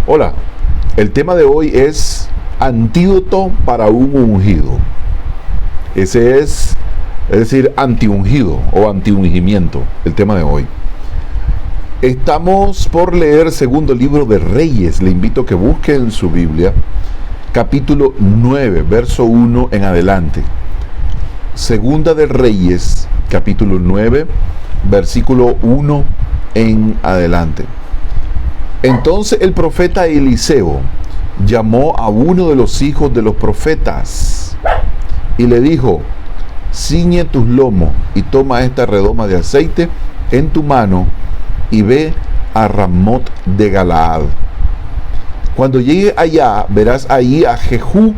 Hola, el tema de hoy es antídoto para un ungido. Ese es decir, antiungido o antiungimiento, el tema de hoy. Estamos por leer segundo libro de Reyes. Le invito a que busque en su Biblia, capítulo 9, verso 1 en adelante. Segunda de Reyes, capítulo 9, versículo 1 en adelante. Entonces el profeta Eliseo llamó a uno de los hijos de los profetas y le dijo: ciñe tus lomos y toma esta redoma de aceite en tu mano y ve a Ramot de Galaad. Cuando llegue allá, verás ahí a Jehú,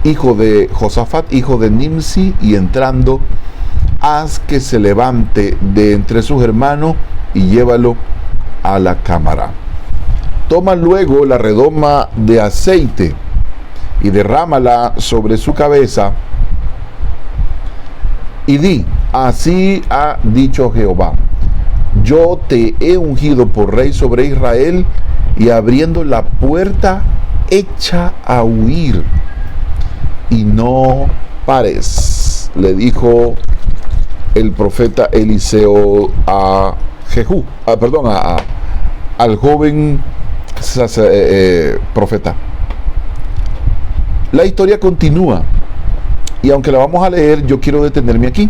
hijo de Josafat, hijo de Nimsi, y entrando, haz que se levante de entre sus hermanos y llévalo a la cámara. Toma luego la redoma de aceite y derrámala sobre su cabeza y di: así ha dicho Jehová, yo te he ungido por rey sobre Israel, y abriendo la puerta, echa a huir y no pares, le dijo el profeta Eliseo a Jehú, al joven profeta. La historia continúa, y aunque la vamos a leer, yo quiero detenerme aquí.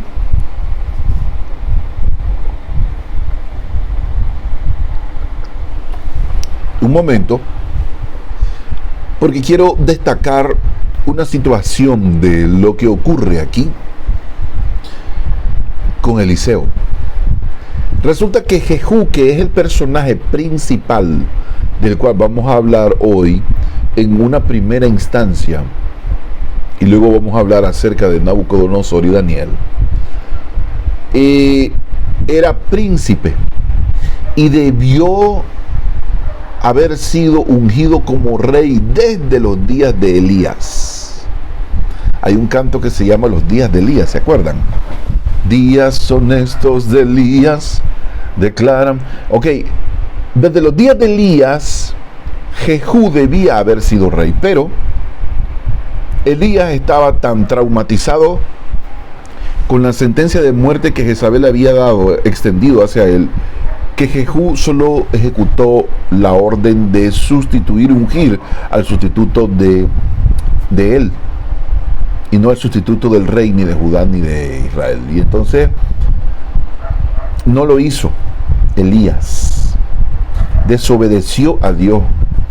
Un momento, porque quiero destacar una situación de lo que ocurre aquí con Eliseo. Resulta que Jehú, que es el personaje principal del cual vamos a hablar hoy en una primera instancia, y luego vamos a hablar acerca de Nabucodonosor y Daniel, era príncipe y debió haber sido ungido como rey desde los días de Elías. Hay un canto que se llama Los días de Elías, ¿se acuerdan? Días son estos de Elías, declaran. Ok, desde los días de Elías, Jehú debía haber sido rey, pero Elías estaba tan traumatizado con la sentencia de muerte que Jezabel había extendido hacia él, que Jehú solo ejecutó la orden de ungir al sustituto de él, y no al sustituto del rey, ni de Judá, ni de Israel. Y entonces no lo hizo. Elías desobedeció a Dios,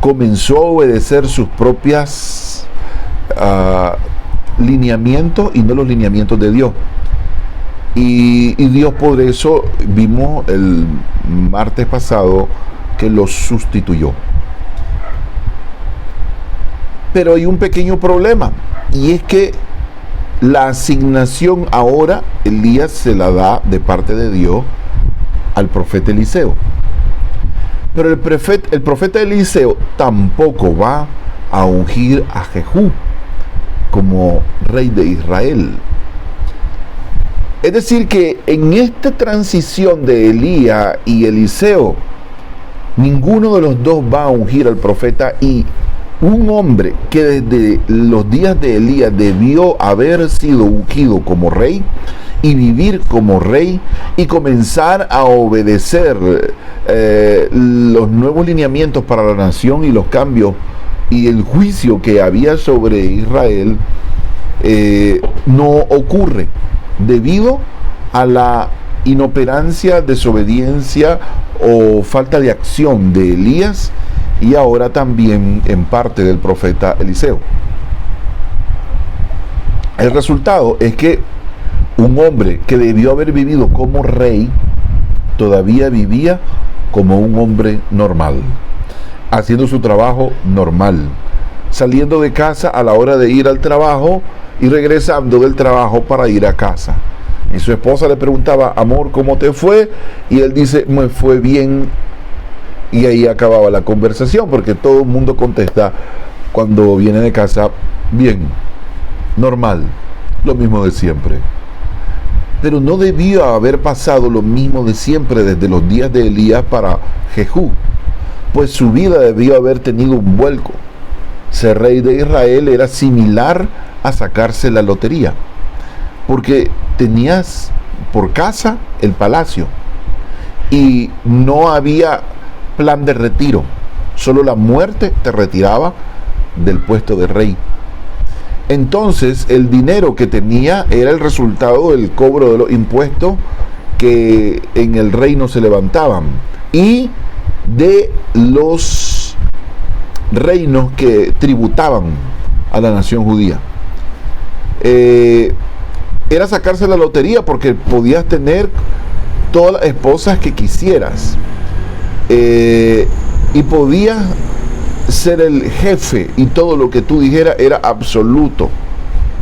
comenzó a obedecer sus propias lineamientos y no los lineamientos de Dios. Y Dios, por eso vimos el martes pasado que lo sustituyó. Pero hay un pequeño problema, y es que la asignación ahora Elías se la da de parte de Dios al profeta Eliseo. Pero el profeta Eliseo tampoco va a ungir a Jehú como rey de Israel. Es decir, que en esta transición de Elías y Eliseo, ninguno de los dos va a ungir al profeta, y un hombre que desde los días de Elías debió haber sido ungido como rey y vivir como rey y comenzar a obedecer los nuevos lineamientos para la nación y los cambios y el juicio que había sobre Israel, no ocurre debido a la inoperancia, desobediencia o falta de acción de Elías, y ahora también en parte del profeta Eliseo. El resultado es que un hombre que debió haber vivido como rey todavía vivía como un hombre normal, haciendo su trabajo normal, saliendo de casa a la hora de ir al trabajo y regresando del trabajo para ir a casa. Y su esposa le preguntaba: amor, ¿cómo te fue? Y él dice: me fue bien. Y ahí acababa la conversación, porque todo el mundo contesta cuando viene de casa: bien, normal, lo mismo de siempre. Pero no debió haber pasado lo mismo de siempre desde los días de Elías para Jehú. pues su vida debió haber tenido un vuelco. Ser rey de Israel era similar a sacarse la lotería, porque tenías por casa el palacio y no había plan de retiro, solo la muerte te retiraba del puesto de rey. Entonces el dinero que tenía era el resultado del cobro de los impuestos que en el reino se levantaban y de los reinos que tributaban a la nación judía. Era sacarse la lotería porque podías tener todas las esposas que quisieras, y podías ser el jefe y todo lo que tú dijeras era absoluto.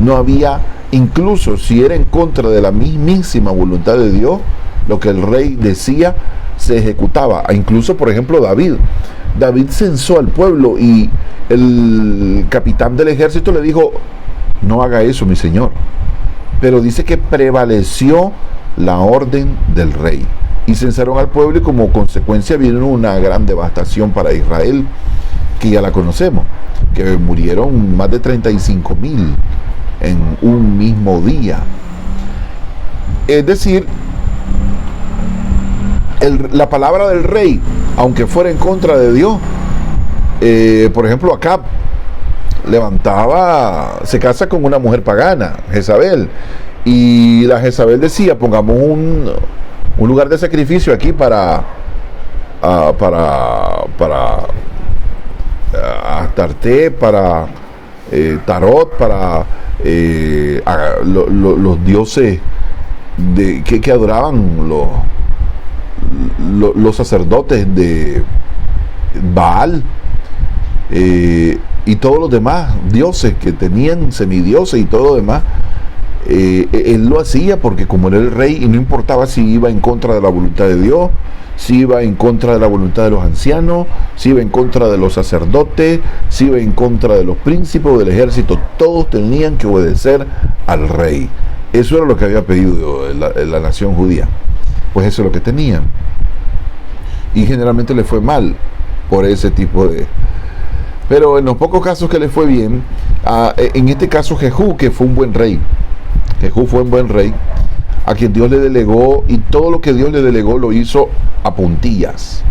No había, incluso si era en contra de la mismísima voluntad de Dios, lo que el rey decía se ejecutaba. Incluso, por ejemplo, David censó al pueblo y el capitán del ejército le dijo: no haga eso, mi señor. Pero dice que prevaleció la orden del rey y censaron al pueblo, y como consecuencia vino una gran devastación para Israel, que ya la conocemos, que murieron más de 35,000 en un mismo día. Es decir, la palabra del rey, aunque fuera en contra de Dios, por ejemplo, Acab se casa con una mujer pagana, Jezabel, y la Jezabel decía: pongamos un lugar de sacrificio aquí para Astarte, para Tarot, para los dioses que adoraban los sacerdotes de Baal, y todos los demás dioses que tenían, semidioses y todo lo demás. Él lo hacía porque como era el rey, y no importaba si iba en contra de la voluntad de Dios, si iba en contra de la voluntad de los ancianos, si iba en contra de los sacerdotes, si iba en contra de los príncipes o del ejército, todos tenían que obedecer al rey. Eso era lo que había pedido la nación judía. Pues eso es lo que tenían, y generalmente le fue mal por ese tipo de... Pero en los pocos casos que le fue bien, en este caso Jehú, que fue un buen rey, Jehú fue un buen rey, a quien Dios le delegó, y todo lo que Dios le delegó lo hizo a puntillas.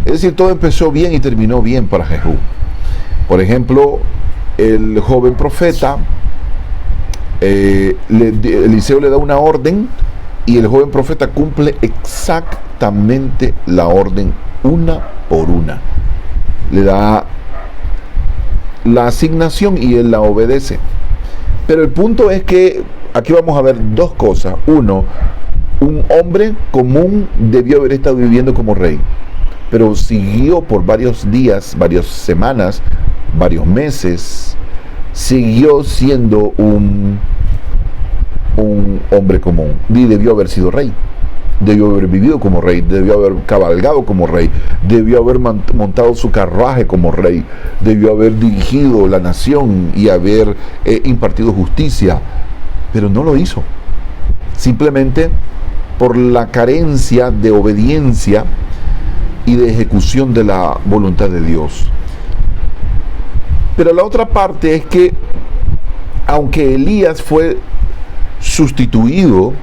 Es decir, todo empezó bien y terminó bien para Jehú. Por ejemplo, el joven profeta, Eliseo le da una orden, y el joven profeta cumple exactamente la orden, una por una. Le da la asignación y él la obedece. Pero el punto es que aquí vamos a ver dos cosas. Uno, un hombre común debió haber estado viviendo como rey, pero siguió por varios días, varias semanas, varios meses, siguió siendo un hombre común, y debió haber sido rey, debió haber vivido como rey, debió haber cabalgado como rey, debió haber montado su carruaje como rey, debió haber dirigido la nación y haber impartido justicia, pero no lo hizo, simplemente por la carencia de obediencia y de ejecución de la voluntad de Dios. Pero la otra parte es que, aunque Elías fue sustituido,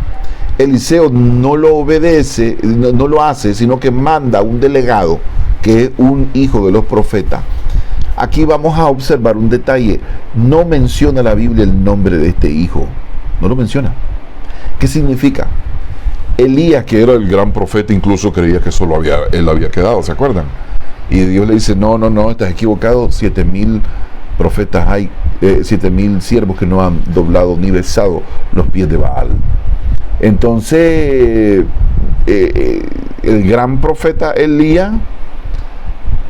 Eliseo no lo obedece, no lo hace, sino que manda un delegado, que es un hijo de los profetas. Aquí vamos a observar un detalle: no menciona la Biblia el nombre de este hijo, no lo menciona. ¿Qué significa? Elías, que era el gran profeta, incluso creía que solo él había quedado, ¿se acuerdan? Y Dios le dice: no, estás equivocado, 7,000 profetas hay, 7,000 siervos que no han doblado ni besado los pies de Baal. Entonces, el gran profeta Elías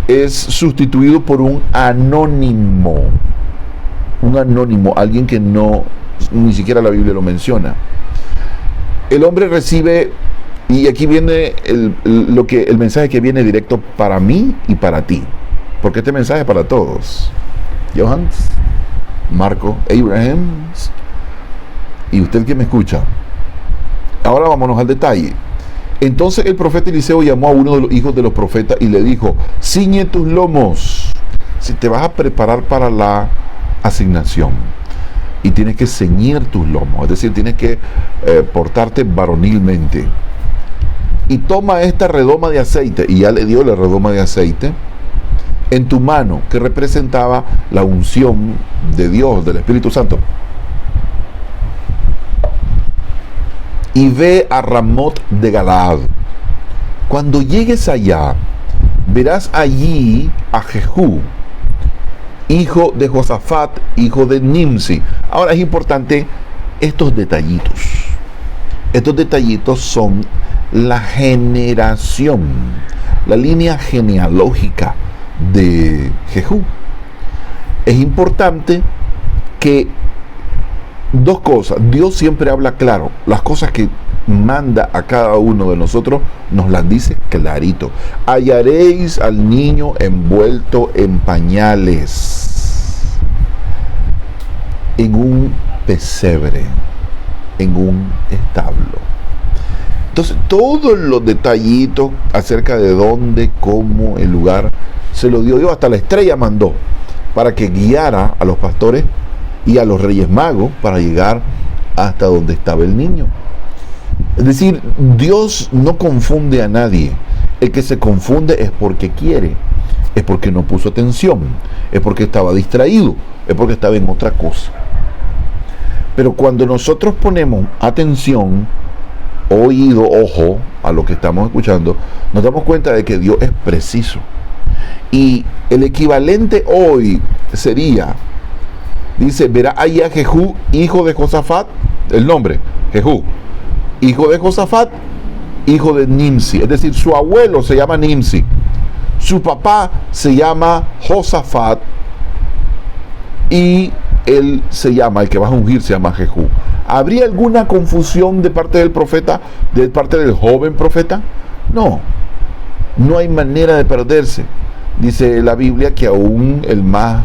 es sustituido por un anónimo, alguien que ni siquiera la Biblia lo menciona. El hombre recibe, y aquí viene el mensaje que viene directo para mí y para ti, porque este mensaje es para todos. Johans, Marco, Abraham y usted que me escucha. Ahora vámonos al detalle. Entonces el profeta Eliseo llamó a uno de los hijos de los profetas y le dijo: ciñe tus lomos, si te vas a preparar para la asignación, y tienes que ceñir tus lomos, es decir, tienes que portarte varonilmente, y toma esta redoma de aceite, y ya le dio la redoma de aceite en tu mano, que representaba la unción de Dios, del Espíritu Santo, y ve a Ramot de Galaad. Cuando llegues allá, verás allí a Jehú, hijo de Josafat, hijo de Nimsi. Ahora es importante estos detallitos. Estos detallitos son la generación, la línea genealógica de Jehú. Es importante que dos cosas. Dios siempre habla claro. Las cosas que manda a cada uno de nosotros nos las dice clarito. Hallaréis al niño envuelto en pañales, en un pesebre, en un establo. Entonces todos los detallitos acerca de dónde, cómo, el lugar, se lo dio Dios. Hasta la estrella mandó para que guiara a los pastores y a los reyes magos para llegar hasta donde estaba el niño. Es decir, Dios no confunde a nadie. El que se confunde es porque quiere, es porque no puso atención, es porque estaba distraído, es porque estaba en otra cosa. Pero cuando nosotros ponemos atención, oído, ojo a lo que estamos escuchando, nos damos cuenta de que Dios es preciso. Y el equivalente hoy sería, dice, verá ahí a Jehú, hijo de Josafat, el nombre, Jehú, hijo de Josafat, hijo de Nimsi. Es decir, su abuelo se llama Nimsi, su papá se llama Josafat, y él se llama, el que va a ungir se llama Jehú. ¿Habría alguna confusión de parte del profeta, de parte del joven profeta? No, no hay manera de perderse. Dice la Biblia que aún el más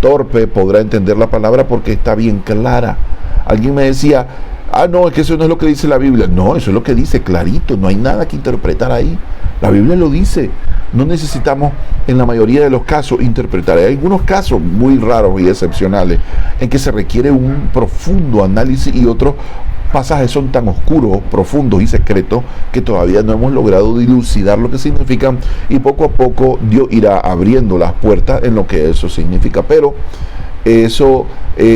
torpe podrá entender la palabra porque está bien clara. Alguien me decía, no, es que eso no es lo que dice la Biblia. No, eso es lo que dice clarito, no hay nada que interpretar ahí. La Biblia lo dice. No necesitamos en la mayoría de los casos interpretar. Hay algunos casos muy raros y excepcionales en que se requiere un profundo análisis, y otros pasajes son tan oscuros, profundos y secretos que todavía no hemos logrado dilucidar lo que significan, y poco a poco Dios irá abriendo las puertas en lo que eso significa. Pero eso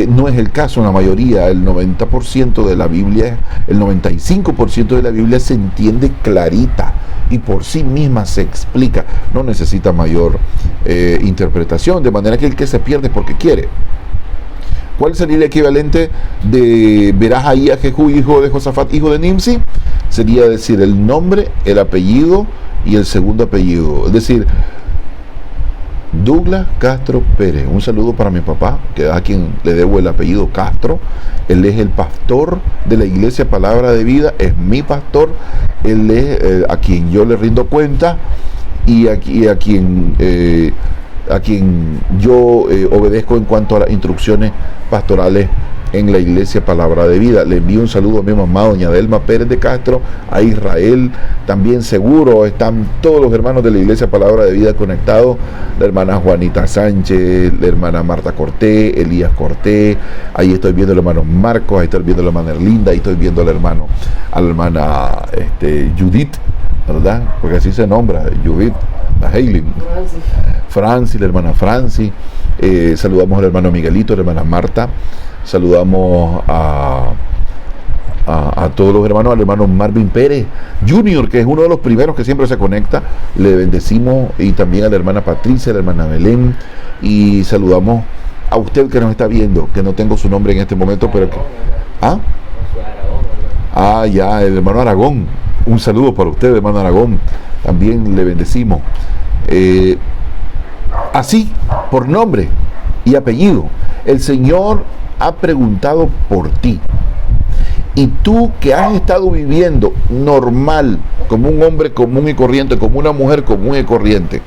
no es el caso en la mayoría. El 90% de la Biblia, el 95% de la Biblia se entiende clarita y por sí misma se explica, no necesita mayor interpretación, de manera que el que se pierde es porque quiere. ¿Cuál sería el equivalente de verás ahí a Jehú, hijo de Josafat, hijo de Nimsi? Sería decir el nombre, el apellido y el segundo apellido. Es decir, Douglas Castro Pérez. Un saludo para mi papá, que a quien le debo el apellido Castro. Él es el pastor de la iglesia Palabra de Vida, es mi pastor. Él es a quien yo le rindo cuenta, y a quien yo obedezco en cuanto a las instrucciones pastorales en la iglesia Palabra de Vida. Le envío un saludo a mi mamá, doña Delma Pérez de Castro, a Israel también. Seguro están todos los hermanos de la iglesia Palabra de Vida conectados, la hermana Juanita Sánchez, la hermana Marta Cortés, Elías Cortés, ahí estoy viendo al hermano Marcos, ahí estoy viendo a la hermana Erlinda, ahí estoy viendo a la hermana Judith, ¿verdad? Porque así se nombra, Judith, la Hayley, Francis, la hermana Francis, saludamos al hermano Miguelito, la hermana Marta, saludamos a todos los hermanos, al hermano Marvin Pérez Junior, que es uno de los primeros que siempre se conecta, le bendecimos, y también a la hermana Patricia, la hermana Belén, y saludamos a usted que nos está viendo, que no tengo su nombre en este momento, pero que... ya, el hermano Aragón, un saludo para usted, hermano Aragón, también le bendecimos. Así, por nombre y apellido, el Señor ha preguntado por ti. Y tú que has estado viviendo normal, como un hombre común y corriente, como una mujer común y corriente,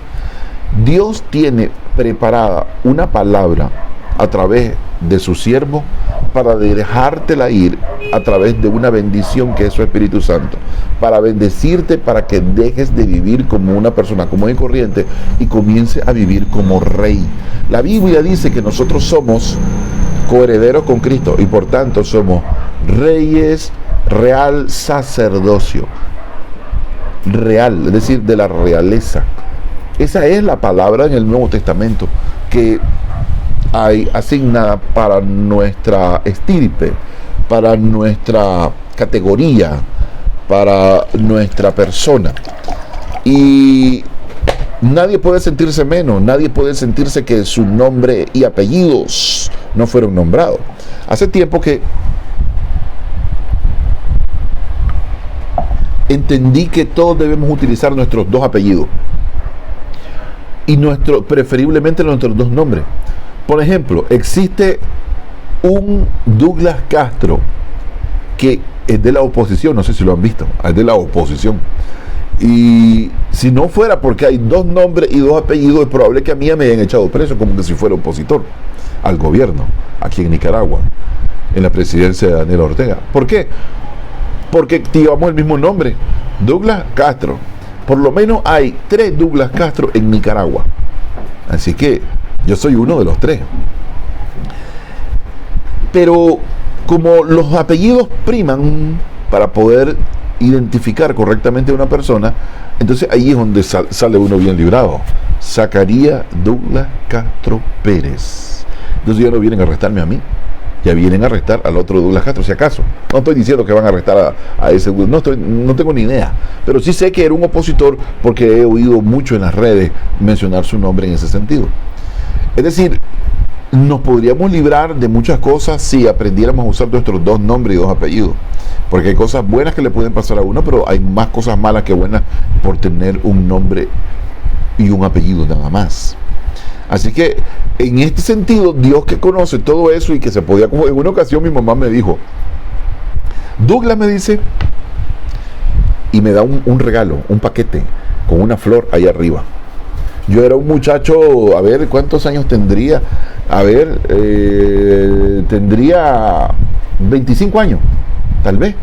Dios tiene preparada una palabra a través de su siervo para dejártela ir a través de una bendición que es su Espíritu Santo, para bendecirte, para que dejes de vivir como una persona común y corriente y comience a vivir como rey. La Biblia dice que nosotros somos coherederos con Cristo y por tanto somos reyes, real sacerdocio, real, es decir, de la realeza. Esa es la palabra en el Nuevo Testamento que hay asignada para nuestra estirpe, para nuestra categoría, para nuestra persona. Y nadie puede sentirse menos, nadie puede sentirse que su nombre y apellidos no fueron nombrados. Hace tiempo que entendí que todos debemos utilizar nuestros dos apellidos y preferiblemente nuestros dos nombres. Por ejemplo, existe un Douglas Castro que es de la oposición, no sé si lo han visto, es de la oposición. Y si no fuera porque hay dos nombres y dos apellidos, es probable que a mí me hayan echado preso como que si fuera opositor al gobierno aquí en Nicaragua, en la presidencia de Daniel Ortega. ¿Por qué? Porque llevamos el mismo nombre, Douglas Castro. Por lo menos hay 3 Douglas Castro en Nicaragua. Así que yo soy uno de los 3. Pero como los apellidos priman para poder identificar correctamente a una persona, entonces ahí es donde sale uno bien librado. Zacarías Douglas Castro Pérez. Entonces ya no vienen a arrestarme a mí, ya vienen a arrestar al otro Douglas Castro, si acaso. No estoy diciendo que van a arrestar a ese, no tengo ni idea, pero sí sé que era un opositor porque he oído mucho en las redes mencionar su nombre en ese sentido. Es decir, nos podríamos librar de muchas cosas si aprendiéramos a usar nuestros dos nombres y dos apellidos, porque hay cosas buenas que le pueden pasar a uno, pero hay más cosas malas que buenas por tener un nombre y un apellido nada más. Así que en este sentido, Dios, que conoce todo eso y que se podía, como en una ocasión mi mamá me dijo, Douglas, me dice, y me da un regalo, un paquete con una flor ahí arriba. Yo era un muchacho, a ver, ¿cuántos años tendría? A ver, tendría 25 años, tal vez.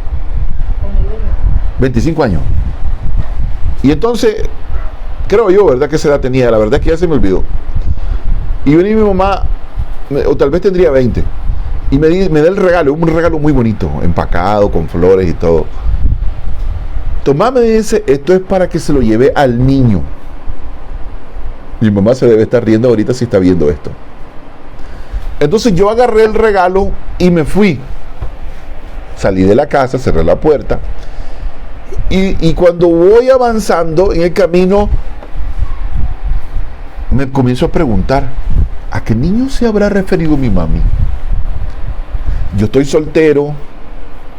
25 años. Y entonces, creo yo, ¿verdad? Que esa edad tenía, la verdad es que ya se me olvidó. Y venía mi mamá, o tal vez tendría 20, y me da el regalo, un regalo muy bonito, empacado, con flores y todo. Tomá, me dice, esto es para que se lo lleve al niño. Mi mamá se debe estar riendo ahorita si está viendo esto. Entonces yo agarré el regalo y me fui. Salí de la casa, cerré la puerta. Y cuando voy avanzando en el camino, me comienzo a preguntar, ¿a qué niño se habrá referido mi mami? Yo estoy soltero,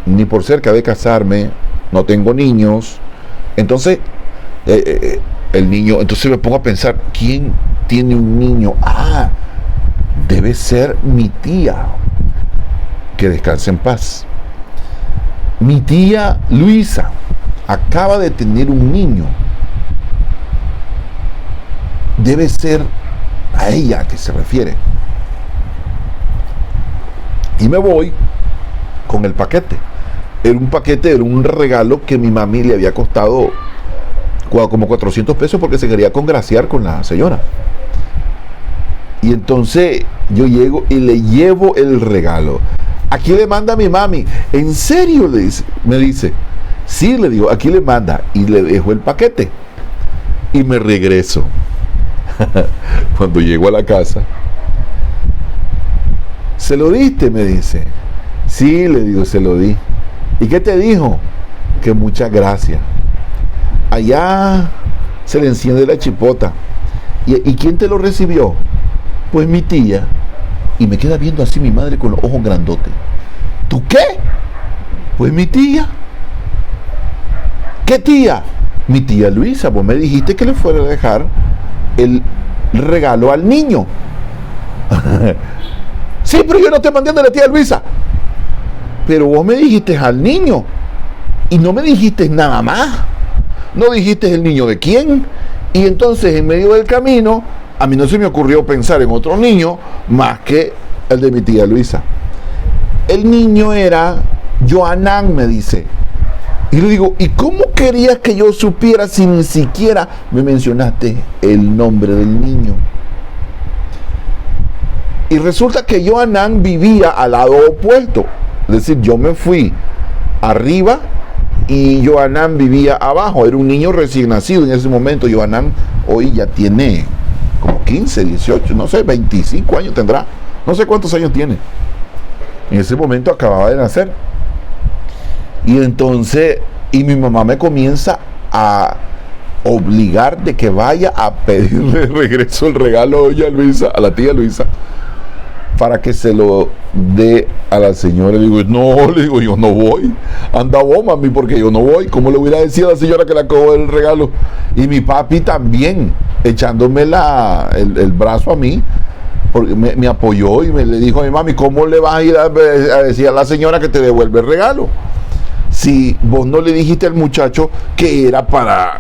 ni por cerca de casarme, no tengo niños. Entonces, el niño, entonces me pongo a pensar, ¿quién tiene un niño? Ah, debe ser mi tía, que descanse en paz. Mi tía Luisa acaba de tener un niño. Debe ser a ella que se refiere. Y me voy con el paquete. Era un regalo que mi mami le había costado como 400 pesos porque se quería congraciar con la señora. Y entonces yo llego y le llevo el regalo. Aquí le manda mi mami. ¿En serio? Me dice. Sí, le digo, aquí le manda. Y le dejo el paquete. Y me regreso. Cuando llego a la casa, ¿se lo diste? Me dice. Sí, le digo, se lo di. ¿Y qué te dijo? Que muchas gracias. Allá se le enciende la chipota. ¿Y quién te lo recibió? Pues mi tía. Y me queda viendo así mi madre con los ojos grandotes. ¿Tú qué? Pues mi tía. ¿Qué tía? Mi tía Luisa. Vos me dijiste que le fuera a dejar el regalo al niño. Sí, pero yo no te mandé de la tía Luisa. Pero vos me dijiste al niño y no me dijiste nada más. No dijiste el niño de quién. Y entonces en medio del camino a mí no se me ocurrió pensar en otro niño más que el de mi tía Luisa. el niño era Joanán, me dice. Y le digo, ¿y cómo querías que yo supiera si ni siquiera me mencionaste el nombre del niño? Y resulta que Joanán vivía al lado opuesto. Es decir, yo me fui arriba y Joanán vivía abajo. Era un niño recién nacido en ese momento. Joanán hoy ya tiene como 15, 18, no sé, 25 años tendrá. No sé cuántos años tiene. En ese momento acababa de nacer. Y entonces, y mi mamá me comienza a obligar de que vaya a pedirle de regreso el regalo a doña Luisa, a la tía Luisa, para que se lo dé a la señora. Le digo, no, le digo, yo no voy. Anda vos, mami, porque yo no voy. ¿Cómo le hubiera decidido a la señora que le acabó el regalo? Y mi papi también, echándome el brazo a mí, porque me apoyó y le dijo a mi mami, ¿cómo le vas a ir a decir a la señora que te devuelve el regalo? Si vos no le dijiste al muchacho que era para...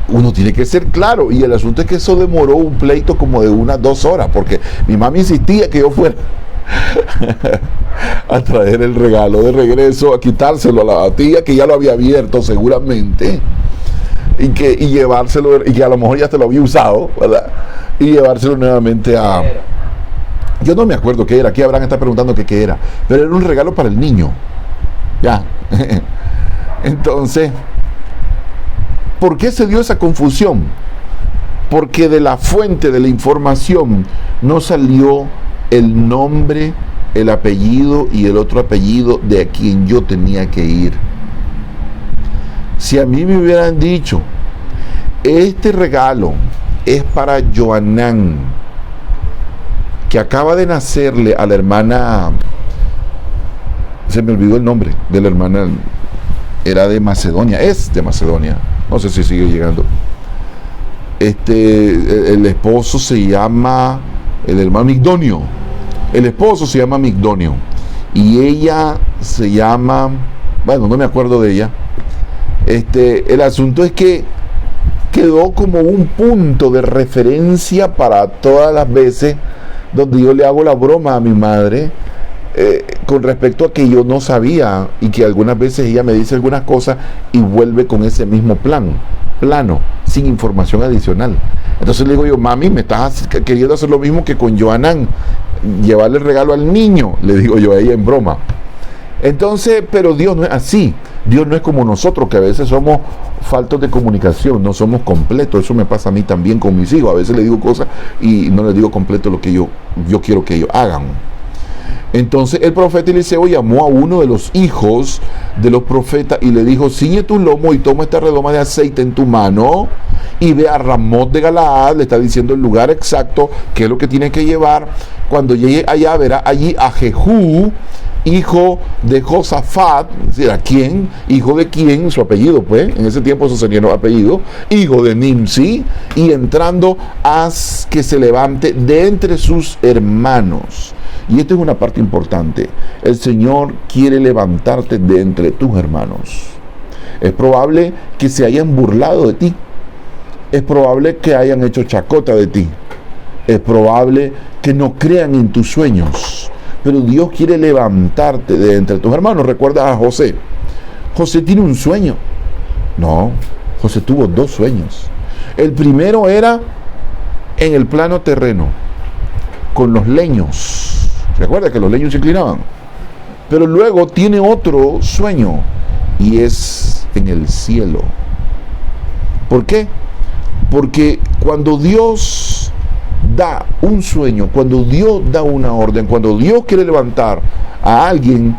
Uno tiene que ser claro, y el asunto es que eso demoró un pleito como de unas 2 horas, porque mi mami insistía que yo fuera a traer el regalo de regreso, a quitárselo a la tía que ya lo había abierto seguramente, y llevárselo, y que a lo mejor ya te lo había usado, ¿verdad? Y llevárselo nuevamente a... Yo no me acuerdo qué era, aquí Abraham está preguntando qué era, pero era un regalo para el niño, ya. Entonces, ¿por qué se dio esa confusión? Porque de la fuente de la información no salió el nombre, el apellido y el otro apellido de a quien yo tenía que ir. Si a mí me hubieran dicho, este regalo es para Joanán, que acaba de nacerle a la hermana, se me olvidó el nombre de la hermana, era de Macedonia, es de Macedonia, no sé si sigue llegando. El esposo se llama, el hermano Migdonio, el esposo se llama Migdonio, y ella se llama, bueno, no me acuerdo de ella. El asunto es que quedó como un punto de referencia para todas las veces donde yo le hago la broma a mi madre, con respecto a que yo no sabía, y que algunas veces ella me dice algunas cosas y vuelve con ese mismo plano, sin información adicional. Entonces le digo yo, mami, me estás queriendo hacer lo mismo que con Joanán, llevarle el regalo al niño, le digo yo a ella en broma. Entonces, pero Dios no es así. Dios no es como nosotros, que a veces somos faltos de comunicación, no somos completos. Eso me pasa a mí también con mis hijos. A veces les digo cosas y no les digo completo lo que yo quiero que ellos hagan. Entonces el profeta Eliseo llamó a uno de los hijos de los profetas y le dijo, ciñe tu lomo y toma esta redoma de aceite en tu mano y ve a Ramot de Galaad. Le está diciendo el lugar exacto, qué es lo que tiene que llevar. Cuando llegue allá verá allí a Jehú, hijo de Josafat, es decir, ¿a quién? Hijo de quién, su apellido, pues, en ese tiempo eso sería el apellido, hijo de Nimsi, y entrando haz que se levante de entre sus hermanos. Y esta es una parte importante. El Señor quiere levantarte de entre tus hermanos. Es probable que se hayan burlado de ti. Es probable que hayan hecho chacota de ti. Es probable que no crean en tus sueños. Pero Dios quiere levantarte de entre tus hermanos. Recuerda a José. José tiene un sueño. No, José tuvo 2 sueños. El primero era en el plano terreno, con los leños. Recuerda que los leños se inclinaban. Pero luego tiene otro sueño y es en el cielo. ¿Por qué? Porque cuando Dios da un sueño, cuando Dios da una orden, cuando Dios quiere levantar a alguien,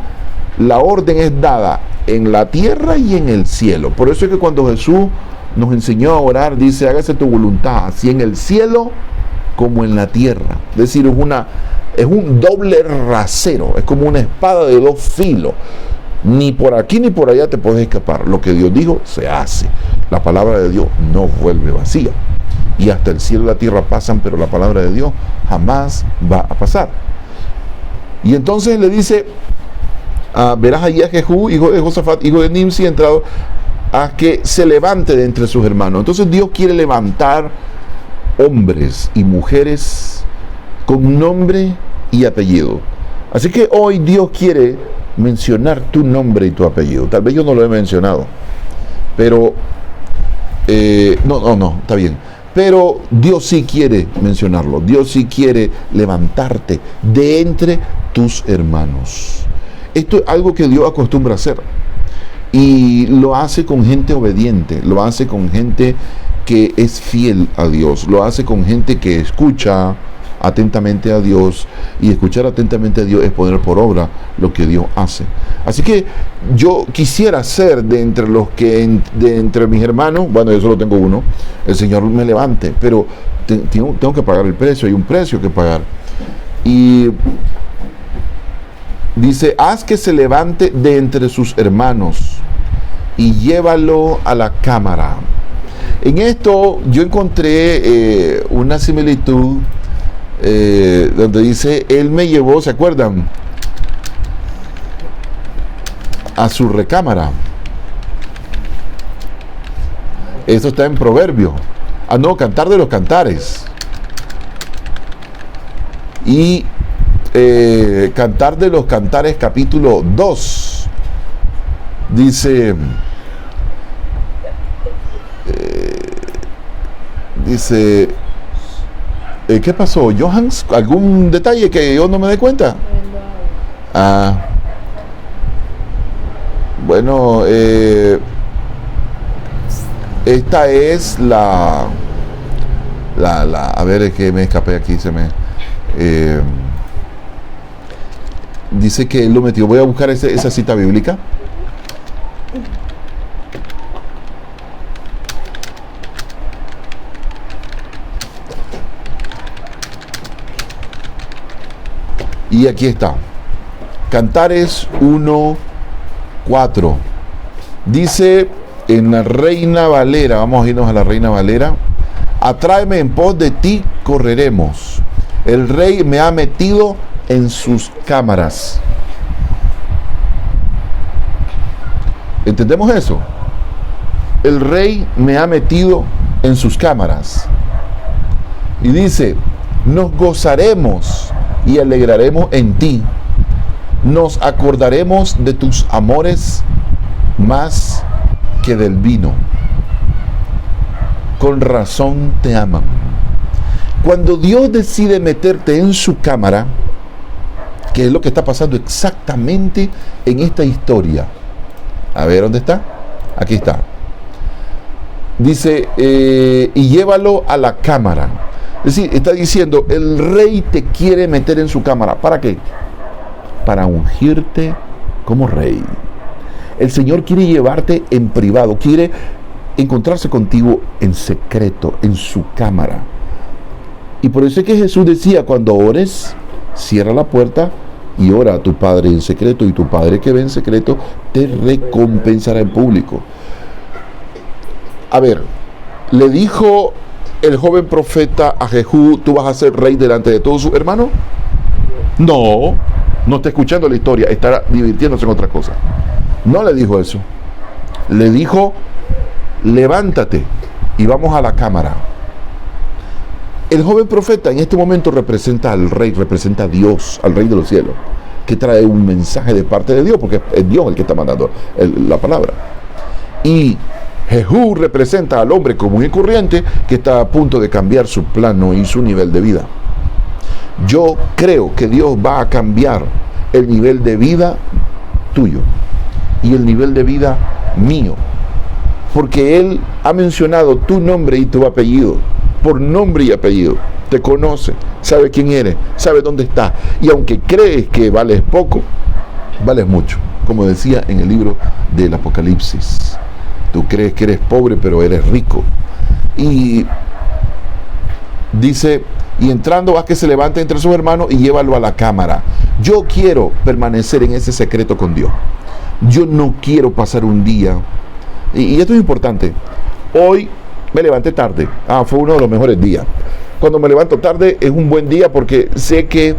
la orden es dada en la tierra y en el cielo. Por eso es que cuando Jesús nos enseñó a orar, dice, hágase tu voluntad, así en el cielo como en la tierra. Es decir, es un doble rasero, es como una espada de 2 filos. Ni por aquí ni por allá te puedes escapar. Lo que Dios dijo se hace. La palabra de Dios no vuelve vacía. Y hasta el cielo y la tierra pasan, pero la palabra de Dios jamás va a pasar. Y entonces le dice, verás allí a Jehú, hijo de Josafat, hijo de Nimsi, entrado a que se levante de entre sus hermanos. Entonces Dios quiere levantar hombres y mujeres con nombre y apellido. Así que hoy Dios quiere mencionar tu nombre y tu apellido. Tal vez yo no lo he mencionado, pero no, está bien. Pero Dios sí quiere mencionarlo. Dios sí quiere levantarte de entre tus hermanos. Esto es algo que Dios acostumbra a hacer. Y lo hace con gente obediente, lo hace con gente que es fiel a Dios, lo hace con gente que escucha atentamente a Dios, y escuchar atentamente a Dios es poner por obra lo que Dios hace. Así que yo quisiera ser de entre los que, de entre mis hermanos, bueno, yo solo tengo uno, el Señor me levante, pero tengo que pagar el precio, hay un precio que pagar. Y dice, haz que se levante de entre sus hermanos y llévalo a la cámara. En esto yo encontré una similitud donde dice, él me llevó, ¿se acuerdan? A su recámara. Esto está en Proverbio. Ah, no, Cantar de los Cantares. Y Cantar de los Cantares capítulo 2 dice, ¿qué pasó, Johans? ¿Algún detalle que yo no me dé cuenta? Bueno, esta es la a ver, es que me escapé aquí, dice que él lo metió. Voy a buscar esa cita bíblica. Y aquí está. Cantares 1:4. Dice en la Reina Valera, vamos a irnos a la Reina Valera. Atráeme, en pos de ti correremos. El rey me ha metido en sus cámaras. ¿Entendemos eso? El rey me ha metido en sus cámaras. Y dice, nos gozaremos y alegraremos en ti. Nos acordaremos de tus amores más que del vino. Con razón te aman. Cuando Dios decide meterte en su cámara, que es lo que está pasando exactamente en esta historia. A ver, ¿dónde está? Aquí está. Dice, y llévalo a la cámara. Es decir, está diciendo, el rey te quiere meter en su cámara. ¿Para qué? Para ungirte como rey. El Señor quiere llevarte en privado, quiere encontrarse contigo en secreto, en su cámara. Y por eso es que Jesús decía, cuando ores, cierra la puerta y ora a tu Padre en secreto, y tu Padre que ve en secreto te recompensará en público. A ver, le dijo el joven profeta a Jehú, tú vas a ser rey delante de todos sus hermanos. No está escuchando la historia, está divirtiéndose en otra cosa. No le dijo eso. Le dijo, levántate y vamos a la cámara. El joven profeta en este momento representa al rey, representa a Dios, al rey de los cielos, que trae un mensaje de parte de Dios, porque es Dios el que está mandando la palabra. Y Jehú representa al hombre común y corriente que está a punto de cambiar su plano y su nivel de vida. Yo creo que Dios va a cambiar el nivel de vida tuyo y el nivel de vida mío, porque Él ha mencionado tu nombre y tu apellido, por nombre y apellido. Te conoce, sabe quién eres, sabe dónde estás, y aunque crees que vales poco, vales mucho, como decía en el libro del Apocalipsis. Tú crees que eres pobre, pero eres rico. Y dice, y entrando haz que se levante entre sus hermanos y llévalo a la cámara. Yo quiero permanecer en ese secreto con Dios. Yo no quiero pasar un día, y esto es importante. Hoy me levanté tarde. Fue uno de los mejores días. Cuando me levanto tarde es un buen día porque sé que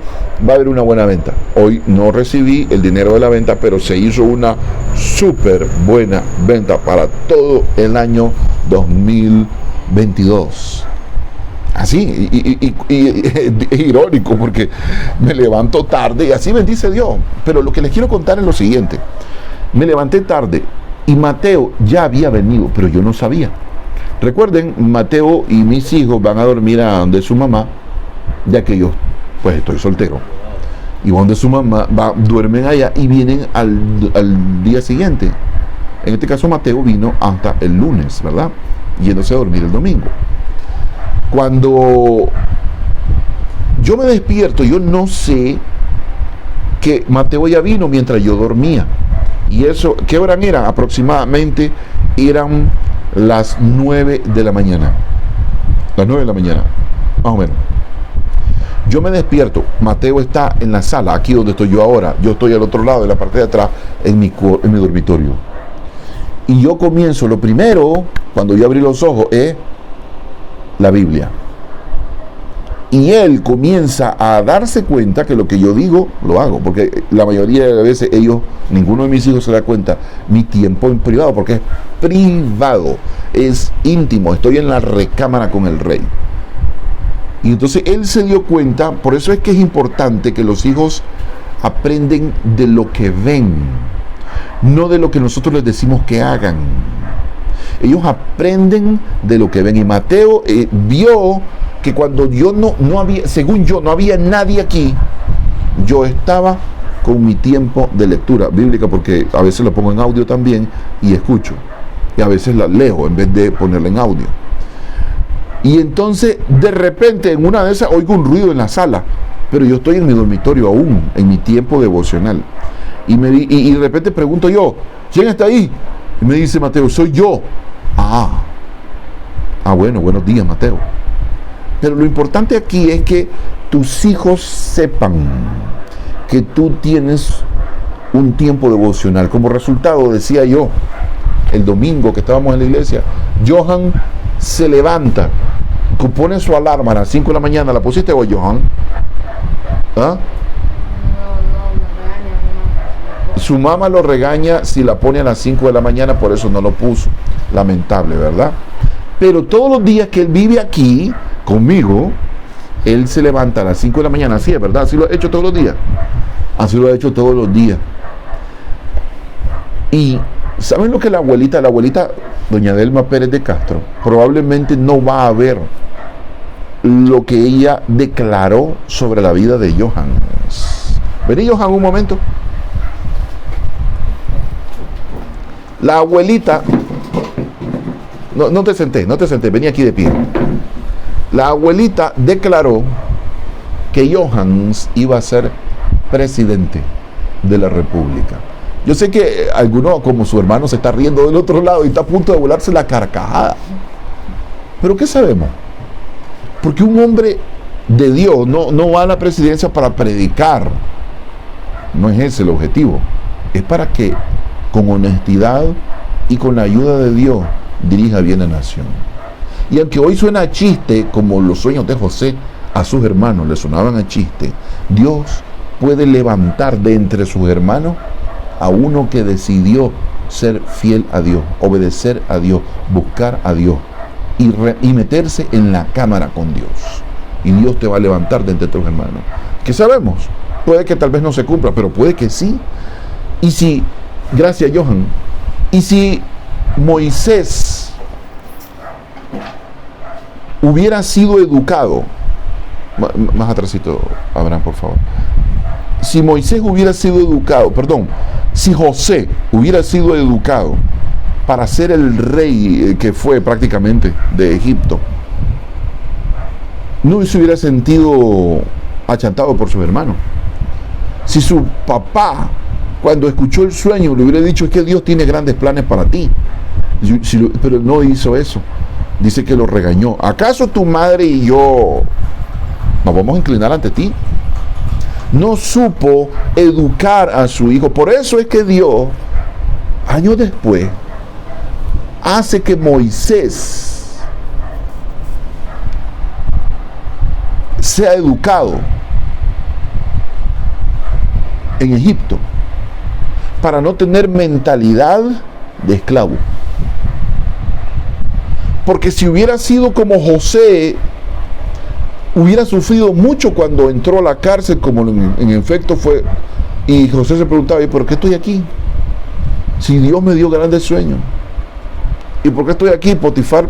va a haber una buena venta. Hoy no recibí el dinero de la venta, pero se hizo una súper buena venta para todo el año 2022. Así, es irónico porque me levanto tarde y así bendice Dios. Pero lo que les quiero contar es lo siguiente. Me levanté tarde y Mateo ya había venido, pero yo no sabía. Recuerden, Mateo y mis hijos van a dormir a donde su mamá, ya que yo pues estoy soltero. Y donde su mamá duermen allá y vienen al día siguiente. En este caso Mateo vino hasta el lunes, ¿verdad? Yéndose a dormir el domingo. Cuando yo me despierto, yo no sé que Mateo ya vino mientras yo dormía. Y eso, ¿qué hora era? Aproximadamente eran las 9 de la mañana. Las 9 de la mañana, más o menos. Yo me despierto, Mateo está en la sala, aquí donde estoy yo ahora. Yo estoy al otro lado, en la parte de atrás, en mi dormitorio. Y yo comienzo, lo primero, cuando yo abrí los ojos, es la Biblia. Y él comienza a darse cuenta que lo que yo digo, lo hago. Porque la mayoría de veces ninguno de mis hijos se da cuenta mi tiempo en privado, porque es privado, es íntimo, estoy en la recámara con el rey. Y entonces él se dio cuenta, por eso es que es importante que los hijos aprenden de lo que ven, no de lo que nosotros les decimos que hagan. Ellos aprenden de lo que ven. Y Mateo vio que cuando yo no había, según yo, no había nadie aquí, yo estaba con mi tiempo de lectura bíblica, porque a veces lo pongo en audio también y escucho. Y a veces la leo en vez de ponerla en audio. Y entonces, de repente, en una de esas, oigo un ruido en la sala, pero yo estoy en mi dormitorio aún, en mi tiempo devocional. Y de repente pregunto yo, ¿quién está ahí? Y me dice Mateo, soy yo. Bueno, buenos días, Mateo. Pero lo importante aquí es que tus hijos sepan que tú tienes un tiempo devocional. Como resultado, decía yo, el domingo que estábamos en la iglesia, Johan se levanta, pone su alarma a las 5 de la mañana. ¿La pusiste hoy, Johan? ¿Ah? Su mamá lo regaña si la pone a las 5 de la mañana, por eso no lo puso. Lamentable, ¿verdad? Pero todos los días que él vive aquí conmigo, él se levanta a las 5 de la mañana. Así es, ¿verdad? Así lo ha hecho todos los días. Así lo ha hecho todos los días. Y ¿saben lo que la abuelita, doña Delma Pérez de Castro, probablemente no va a ver lo que ella declaró sobre la vida de Johan? Vení, Johan, un momento. La abuelita, no te senté, vení aquí de pie. La abuelita declaró que Johan iba a ser presidente de la República. Yo sé que alguno, como su hermano, se está riendo del otro lado y está a punto de volarse la carcajada. Pero ¿qué sabemos? Porque un hombre de Dios no va a la presidencia para predicar. No es ese el objetivo. Es para que con honestidad y con la ayuda de Dios dirija bien la nación. Y aunque hoy suena a chiste, como los sueños de José a sus hermanos le sonaban a chiste, Dios puede levantar de entre sus hermanos a uno que decidió ser fiel a Dios, obedecer a Dios, buscar a Dios y meterse en la cámara con Dios. Y Dios te va a levantar de entre tus hermanos. ¿Qué sabemos? Puede que tal vez no se cumpla, pero puede que sí. Y si, gracias Johan, y si Moisés hubiera sido educado, más atrásito, Abraham, por favor. Si Moisés hubiera sido educado, si José hubiera sido educado para ser el rey que fue prácticamente de Egipto, no se hubiera sentido achantado por sus hermanos. Si su papá, cuando escuchó el sueño, le hubiera dicho, es que Dios tiene grandes planes para ti, pero no hizo eso. Dice que lo regañó. ¿Acaso tu madre y yo nos vamos a inclinar ante ti? No supo educar a su hijo. Por eso es que Dios, años después, hace que Moisés sea educado en Egipto para no tener mentalidad de esclavo. Porque si hubiera sido como José, hubiera sufrido mucho cuando entró a la cárcel, como en efecto fue. Y José se preguntaba, ¿y por qué estoy aquí? Si Dios me dio grandes sueños. ¿Y por qué estoy aquí? Potifar,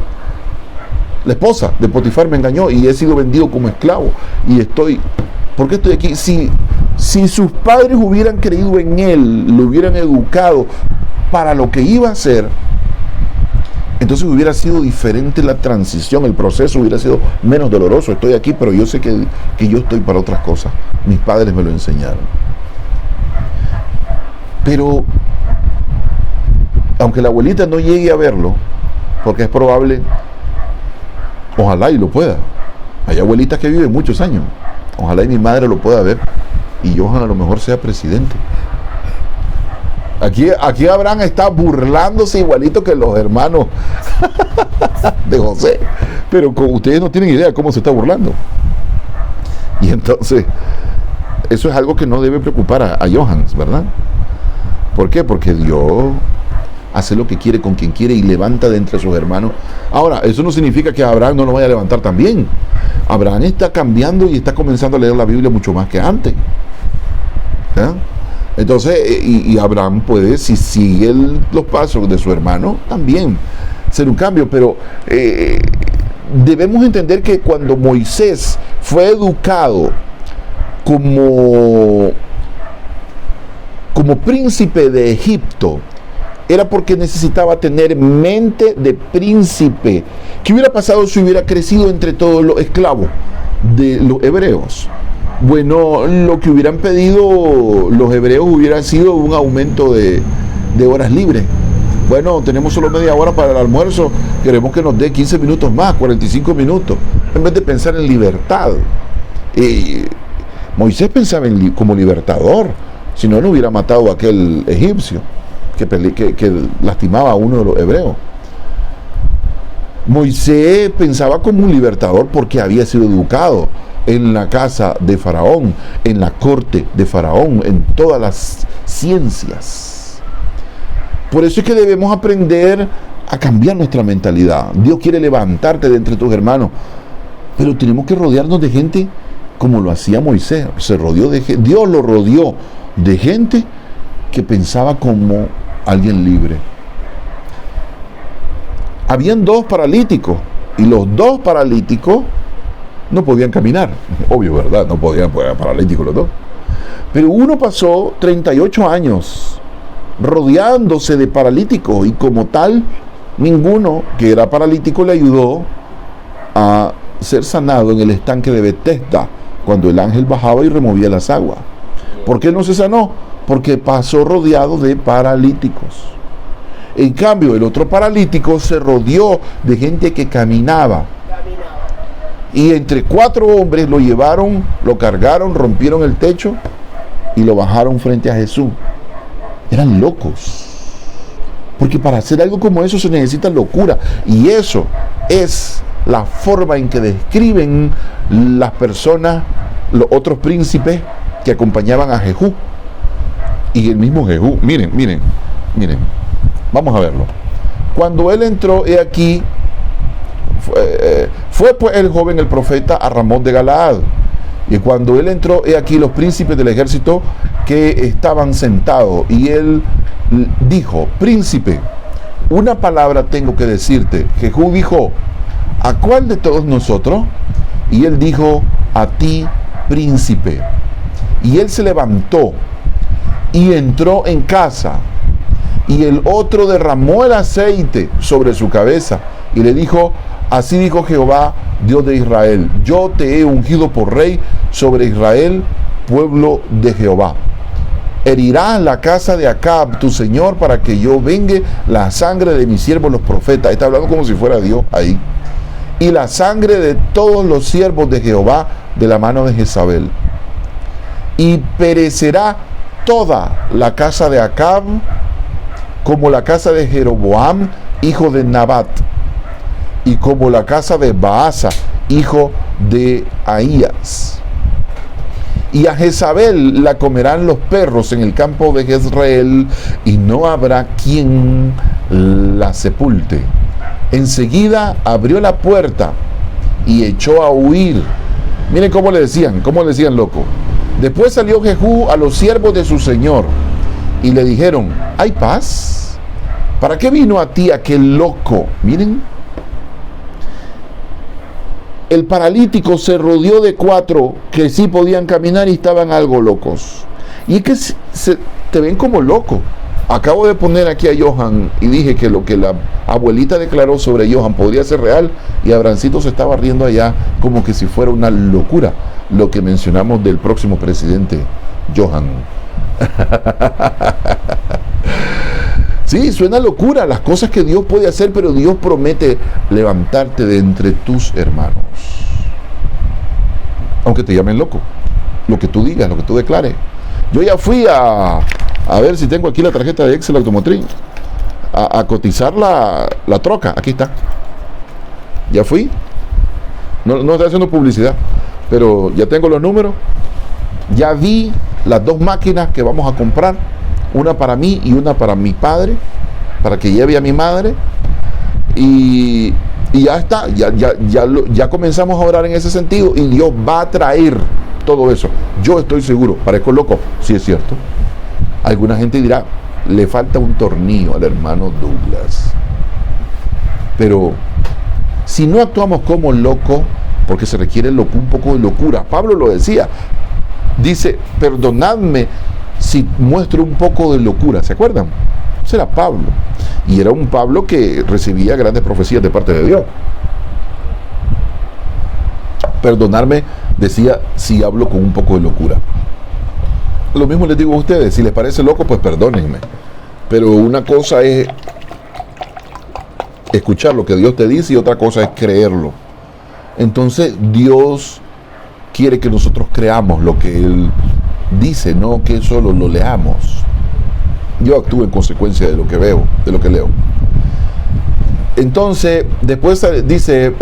la esposa de Potifar me engañó y he sido vendido como esclavo. ¿Por qué estoy aquí? Si sus padres hubieran creído en él, lo hubieran educado para lo que iba a hacer, entonces hubiera sido diferente la transición, el proceso hubiera sido menos doloroso. Estoy aquí, pero yo sé que yo estoy para otras cosas. Mis padres me lo enseñaron. Pero, aunque la abuelita no llegue a verlo, porque es probable, ojalá y lo pueda. Hay abuelitas que viven muchos años. Ojalá y mi madre lo pueda ver y Johan a lo mejor sea presidente. Aquí Abraham está burlándose igualito que los hermanos de José, pero ustedes no tienen idea de cómo se está burlando. Y entonces, eso es algo que no debe preocupar a Johan, ¿verdad? ¿Por qué? Porque Dios hace lo que quiere con quien quiere y levanta de entre sus hermanos. Ahora, eso no significa que Abraham no lo vaya a levantar también. Abraham está cambiando y está comenzando a leer la Biblia mucho más que antes. ¿Ya? Entonces, y Abraham puede, si sigue los pasos de su hermano, también ser un cambio. Pero debemos entender que cuando Moisés fue educado como príncipe de Egipto, era porque necesitaba tener mente de príncipe. ¿Qué hubiera pasado si hubiera crecido entre todos los esclavos de los hebreos? Bueno, lo que hubieran pedido los hebreos hubiera sido un aumento de horas libres. Bueno, tenemos solo media hora para el almuerzo, queremos que nos dé 15 minutos más, 45 minutos, en vez de pensar en libertad. Moisés pensaba como libertador, si no, no hubiera matado a aquel egipcio que lastimaba a uno de los hebreos. Moisés pensaba como un libertador porque había sido educado en la casa de Faraón, en la corte de Faraón, en todas las ciencias. Por eso es que debemos aprender a cambiar nuestra mentalidad. Dios quiere levantarte de entre tus hermanos, pero tenemos que rodearnos de gente como lo hacía Moisés. Dios lo rodeó de gente que pensaba como alguien libre. Habían dos paralíticos y los dos paralíticos no podían caminar. Obvio, ¿verdad? No podían, pues eran paralíticos los dos. Pero uno pasó 38 años rodeándose de paralíticos y como tal, ninguno que era paralítico le ayudó a ser sanado en el estanque de Betesda cuando el ángel bajaba y removía las aguas. ¿Por qué no se sanó? Porque pasó rodeado de paralíticos. En cambio, el otro paralítico se rodeó de gente que caminaba. Y entre 4 hombres lo llevaron, lo cargaron, rompieron el techo y lo bajaron frente a Jesús. Eran locos. Porque para hacer algo como eso se necesita locura. Y eso es la forma en que describen las personas, los otros príncipes que acompañaban a Jehú. Y el mismo Jehú, miren, vamos a verlo. Cuando él entró, he aquí, fue pues el joven, el profeta, a Ramot de Galaad. Y cuando él entró, he aquí los príncipes del ejército que estaban sentados. Y él dijo: príncipe, una palabra tengo que decirte. Jehú dijo: ¿a cuál de todos nosotros? Y él dijo: a ti, príncipe. Y él se levantó y entró en casa. Y el otro derramó el aceite sobre su cabeza y le dijo: así dijo Jehová, Dios de Israel: yo te he ungido por rey sobre Israel, pueblo de Jehová. Herirás la casa de Acab, tu señor, para que yo vengue la sangre de mis siervos los profetas. Está hablando como si fuera Dios ahí. Y la sangre de todos los siervos de Jehová de la mano de Jezabel. Y perecerá toda la casa de Acab como la casa de Jeroboam, hijo de Nabat, y como la casa de Baasa, hijo de Ahías. Y a Jezabel la comerán los perros en el campo de Jezreel, y no habrá quien la sepulte. Enseguida abrió la puerta y echó a huir Miren cómo le decían loco. Después salió Jehú a los siervos de su señor y le dijeron: ¿hay paz? ¿Para qué vino a ti aquel loco? Miren, el paralítico se rodeó de 4 que sí podían caminar y estaban algo locos. Y es que te ven como loco. Acabo de poner aquí a Johan y dije que lo que la abuelita declaró sobre Johan podría ser real, y Abrancito se estaba riendo allá como que si fuera una locura lo que mencionamos del próximo presidente Johan. Sí, suena locura las cosas que Dios puede hacer, pero Dios promete levantarte de entre tus hermanos. Aunque te llamen loco, lo que tú digas, lo que tú declares. Yo ya fui a ver si tengo aquí la tarjeta de Excel Automotriz, a cotizar la troca. Aquí está. Ya fui. No estoy haciendo publicidad, pero ya tengo los números. Ya vi las 2 máquinas que vamos a comprar, una para mí y una para mi padre, para que lleve a mi madre. Y ya está, ya comenzamos a orar en ese sentido, y Dios va a traer todo eso. Yo estoy seguro. Parezco loco, sí es cierto. Alguna gente dirá: le falta un tornillo al hermano Douglas. Pero si no actuamos como loco, porque se requiere un poco de locura. Pablo lo decía. Dice: perdonadme si muestro un poco de locura. ¿Se acuerdan? Ese era Pablo. Y era un Pablo que recibía grandes profecías de parte de Dios. Perdonarme, decía, si hablo con un poco de locura. Lo mismo les digo a ustedes: si les parece loco, pues perdónenme. Pero una cosa es escuchar lo que Dios te dice y otra cosa es creerlo. Entonces Dios quiere que nosotros creamos lo que Él dice, no que solo lo leamos. Yo actúo en consecuencia de lo que veo, de lo que leo. Entonces, después dice,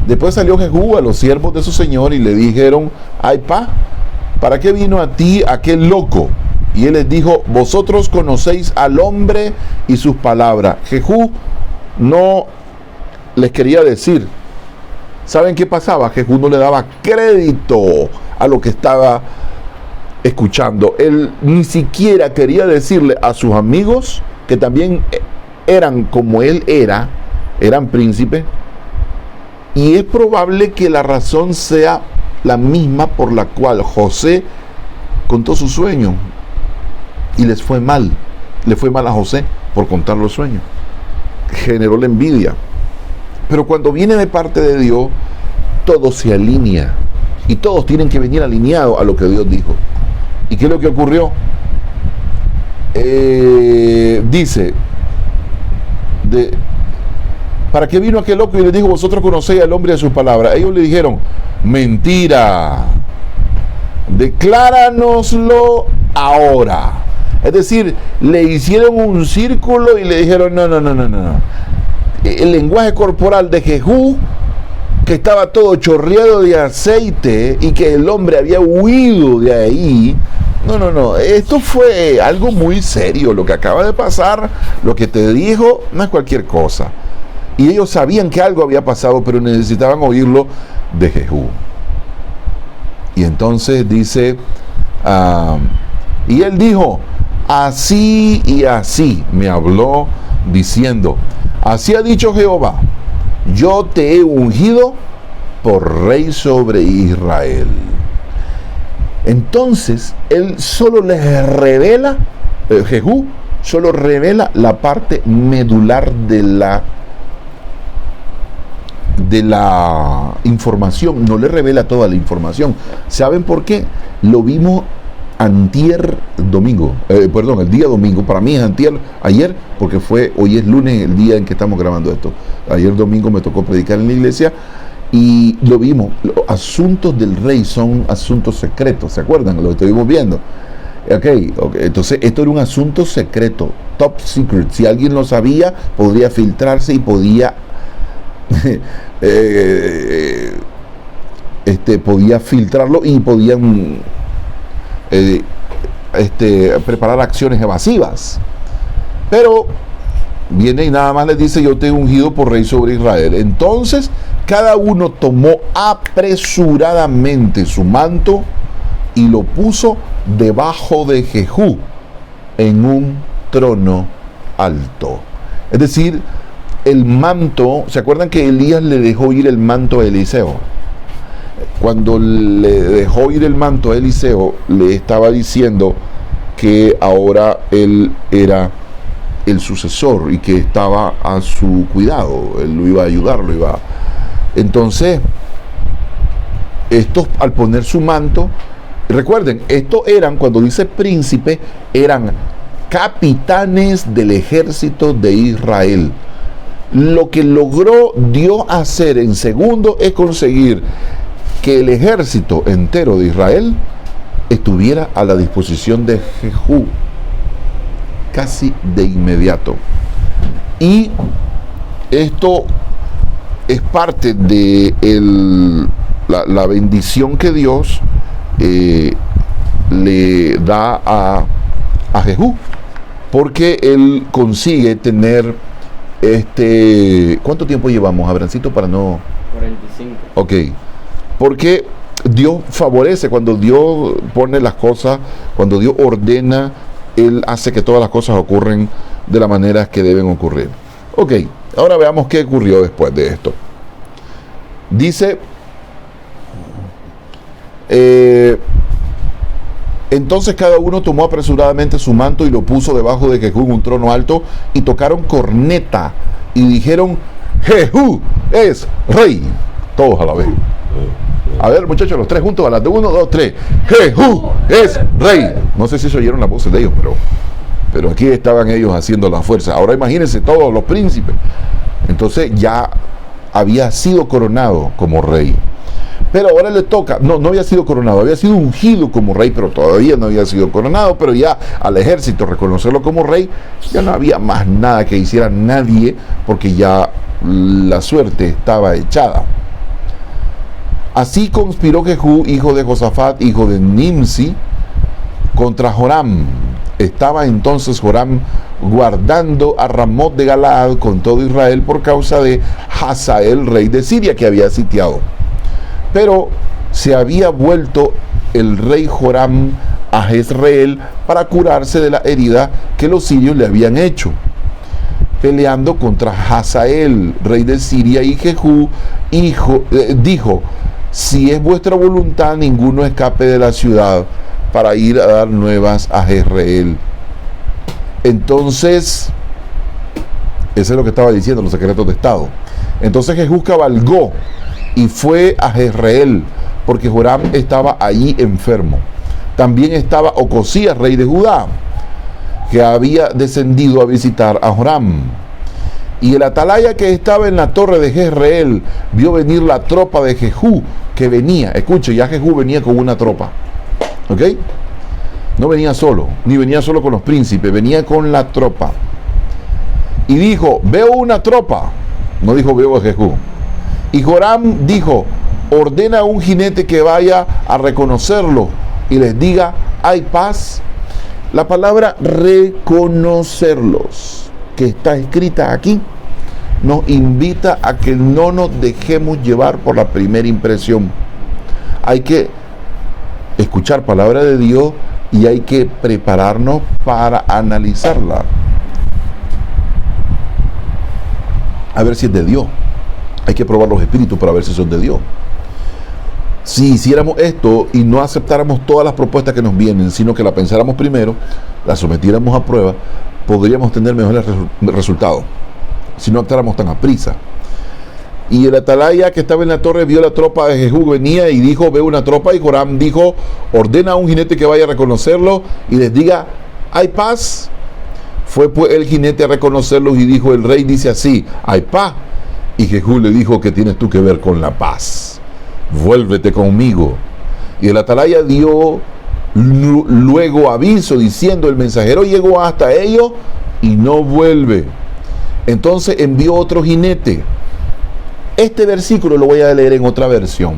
después salió Jehú a los siervos de su señor y le dijeron: ¿hay paz? ¿Para qué vino a ti aquel loco? Y él les dijo: vosotros conocéis al hombre y sus palabras. Jehú no les quería decir. ¿Saben qué pasaba? Jehú no le daba crédito a lo que estaba escuchando. Él ni siquiera quería decirle a sus amigos, que también eran como él era, eran príncipes, y es probable que la razón sea la misma por la cual José contó su sueño y les fue mal. Le fue mal a José por contar los sueños. Generó la envidia. Pero cuando viene de parte de Dios, todo se alinea. Y todos tienen que venir alineados a lo que Dios dijo. ¿Y qué es lo que ocurrió? Dice, ¿para qué vino aquel loco? Y le dijo: vosotros conocéis al hombre de sus palabras. Ellos le dijeron: mentira, decláranoslo ahora. Es decir, le hicieron un círculo y le dijeron: no. El lenguaje corporal de Jehú, que estaba todo chorreado de aceite y que el hombre había huido de ahí. No, esto fue algo muy serio. Lo que acaba de pasar, lo que te dijo, no es cualquier cosa. Y ellos sabían que algo había pasado, pero necesitaban oírlo de Jehú. Y entonces dice, y él dijo: así y así me habló, diciendo: así ha dicho Jehová, yo te he ungido por rey sobre Israel. Entonces él solo les revela, Jehú solo revela la parte medular de la información, no le revela toda la información. ¿Saben por qué? Lo vimos el día domingo. Para mí es ayer, porque hoy es lunes, el día en que estamos grabando esto. Ayer domingo me tocó predicar en la iglesia y lo vimos. Los asuntos del rey son asuntos secretos, ¿se acuerdan? Lo estuvimos viendo. Okay. Entonces esto era un asunto secreto, top secret. Si alguien lo sabía, podría filtrarse y podía podía filtrarlo y podían preparar acciones evasivas. Pero viene y nada más les dice: yo te he ungido por rey sobre Israel. Entonces cada uno tomó apresuradamente su manto y lo puso debajo de Jehú en un trono alto. Es decir, el manto, ¿se acuerdan que Elías le dejó ir el manto a Eliseo? Cuando le dejó ir el manto a Eliseo, le estaba diciendo que ahora él era el sucesor y que estaba a su cuidado, él lo iba a ayudar, Entonces, estos al poner su manto, recuerden, estos eran, cuando dice príncipe, eran capitanes del ejército de Israel. Lo que logró Dios hacer en segundo es conseguir que el ejército entero de Israel estuviera a la disposición de Jehú casi de inmediato. Y esto es parte de la bendición que Dios le da a Jehú, porque él consigue tener ¿cuánto tiempo llevamos, Abrancito, para no? 45. Ok, porque Dios favorece, cuando Dios pone las cosas, cuando Dios ordena, Él hace que todas las cosas ocurren de la manera que deben ocurrir. Ok, ahora veamos qué ocurrió después de esto. Dice, entonces cada uno tomó apresuradamente su manto y lo puso debajo de Jehú en un trono alto, y tocaron corneta y dijeron: Jehú es rey. Todos a la vez. A ver, muchachos, los tres juntos, a las de 1, 2, 3. Jehú es rey. No sé si se oyeron las voces de ellos, pero aquí estaban ellos haciendo la fuerza. Ahora imagínense todos los príncipes. Entonces ya había sido coronado como rey. Pero ahora le toca, no había sido coronado, había sido ungido como rey, pero todavía no había sido coronado. Pero ya al ejército reconocerlo como rey, ya no había más nada que hiciera nadie, porque ya la suerte estaba echada. Así conspiró Jehú, hijo de Josafat, hijo de Nimsi, contra Joram. Estaba entonces Joram guardando a Ramot de Galaad con todo Israel por causa de Hazael, rey de Siria, que había sitiado. Pero se había vuelto el rey Joram a Jezreel para curarse de la herida que los sirios le habían hecho, peleando contra Hazael, rey de Siria. Y Jehú dijo: si es vuestra voluntad, ninguno escape de la ciudad para ir a dar nuevas a Jezreel. Entonces, eso es lo que estaba diciendo los secretos de Estado. Entonces Jehú cabalgó y fue a Jezreel, porque Joram estaba allí enfermo. También estaba Ocosías, rey de Judá, que había descendido a visitar a Joram. Y el atalaya que estaba en la torre de Jezreel vio venir la tropa de Jehú que venía. Escuche, ya Jehú venía con una tropa. ¿Ok? No venía solo, ni venía solo con los príncipes, venía con la tropa. Y dijo: veo una tropa. No dijo: veo a Jehú. Y Joram dijo: ordena a un jinete que vaya a reconocerlo y les diga: hay paz. La palabra reconocerlos, que está escrita aquí, nos invita a que no nos dejemos llevar por la primera impresión. Hay que escuchar palabra de Dios y hay que prepararnos para analizarla, a ver si es de Dios. Hay que probar los espíritus para ver si son de Dios. Si hiciéramos esto y no aceptáramos todas las propuestas que nos vienen, sino que la pensáramos primero, la sometiéramos a prueba, podríamos tener mejores resultados si no actuáramos tan a prisa. Y el atalaya que estaba en la torre vio la tropa de Jehú venía y dijo: veo una tropa. Y Joram dijo: ordena a un jinete que vaya a reconocerlo y les diga: hay paz. Fue pues el jinete a reconocerlos y dijo: el rey dice así: hay paz. Y Jehú le dijo: ¿qué tienes tú que ver con la paz? Vuélvete conmigo. Y el atalaya dio luego aviso diciendo: el mensajero llegó hasta ellos y no vuelve. Entonces envió otro jinete. Este versículo lo voy a leer en otra versión.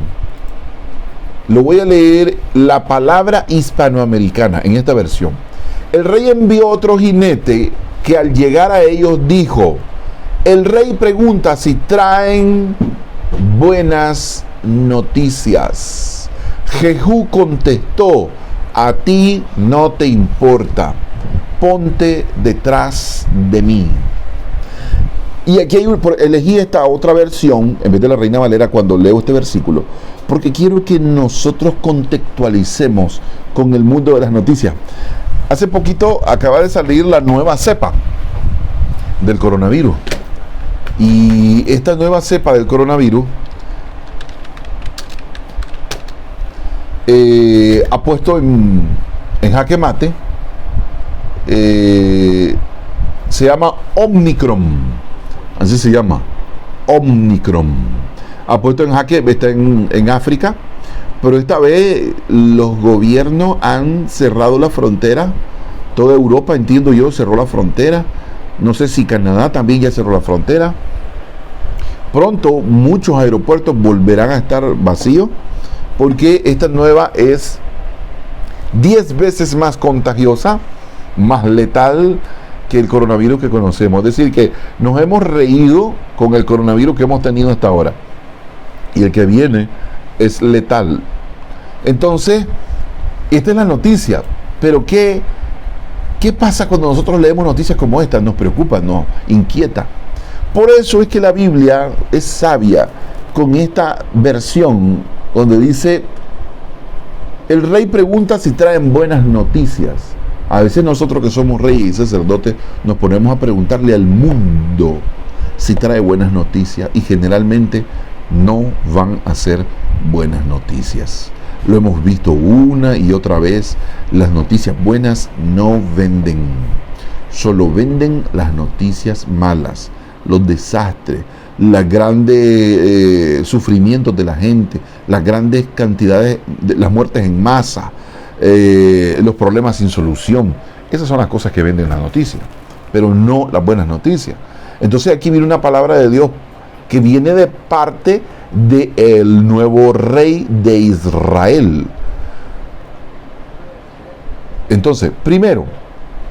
Lo voy a leer la palabra hispanoamericana en esta versión. El rey envió otro jinete que al llegar a ellos dijo: el rey pregunta si traen buenas noticias. Jehú contestó: a ti no te importa, ponte detrás de mí. Y aquí elegí esta otra versión en vez de la Reina Valera cuando leo este versículo, porque quiero que nosotros contextualicemos con el mundo de las noticias. Hace poquito acaba de salir la nueva cepa del coronavirus. Y esta nueva cepa del coronavirus ha puesto en jaque mate, se llama Omicron. Así se llama, Omicron. Ha puesto en jaque, está en África, pero esta vez los gobiernos han cerrado la frontera. Toda Europa, entiendo yo, cerró la frontera. No sé si Canadá también ya cerró la frontera. Pronto muchos aeropuertos volverán a estar vacíos, porque esta nueva es 10 veces más contagiosa, más letal que el coronavirus que conocemos. Es decir, que nos hemos reído con el coronavirus que hemos tenido hasta ahora, y el que viene es letal. Entonces, esta es la noticia. Pero ¿qué pasa cuando nosotros leemos noticias como esta? Nos preocupa, nos inquieta. Por eso es que la Biblia es sabia con esta versión donde dice: el rey pregunta si traen buenas noticias. A veces nosotros que somos reyes y sacerdotes nos ponemos a preguntarle al mundo si trae buenas noticias, y generalmente no van a ser buenas noticias. Lo hemos visto una y otra vez. Las noticias buenas no venden. Solo venden las noticias malas, los desastres, los grandes sufrimientos de la gente, las grandes cantidades, las muertes en masa, los problemas sin solución. Esas son las cosas que venden las noticias, pero no las buenas noticias. Entonces aquí viene una palabra de Dios que viene de parte del nuevo rey de Israel. Entonces, primero,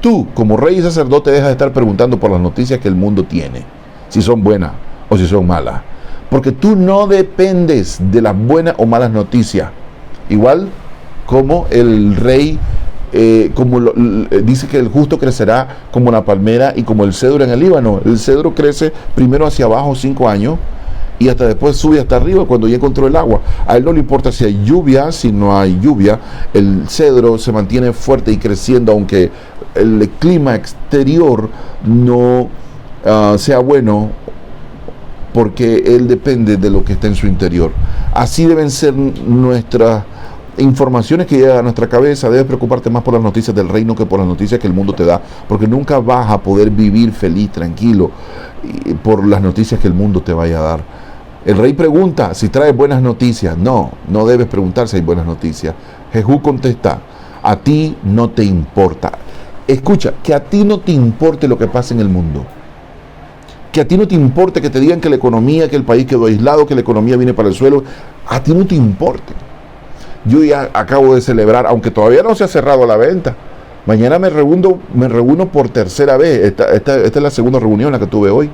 tú como rey y sacerdote dejas de estar preguntando por las noticias que el mundo tiene, si son buenas o si son malas, porque tú no dependes de las buenas o malas noticias. Igual como el rey, dice que el justo crecerá como la palmera y como el cedro en el Líbano. El cedro crece primero hacia abajo 5 años y hasta después sube hasta arriba cuando ya encontró el agua. A él no le importa si hay lluvia, si no hay lluvia. El cedro se mantiene fuerte y creciendo aunque el clima exterior no sea bueno, porque él depende de lo que está en su interior. Así deben ser nuestras informaciones que llegan a nuestra cabeza. Debes preocuparte más por las noticias del reino que por las noticias que el mundo te da, porque nunca vas a poder vivir feliz, tranquilo, por las noticias que el mundo te vaya a dar. El rey pregunta si trae buenas noticias. No debes preguntar si hay buenas noticias. Jehú contesta: a ti no te importa. Escucha, que a ti no te importe lo que pasa en el mundo, que a ti no te importe que te digan que la economía, que el país quedó aislado, que la economía viene para el suelo. A ti no te importe. Yo ya acabo de celebrar, aunque todavía no se ha cerrado la venta. Mañana me reúno por tercera vez. Esta es la segunda reunión la que tuve hoy.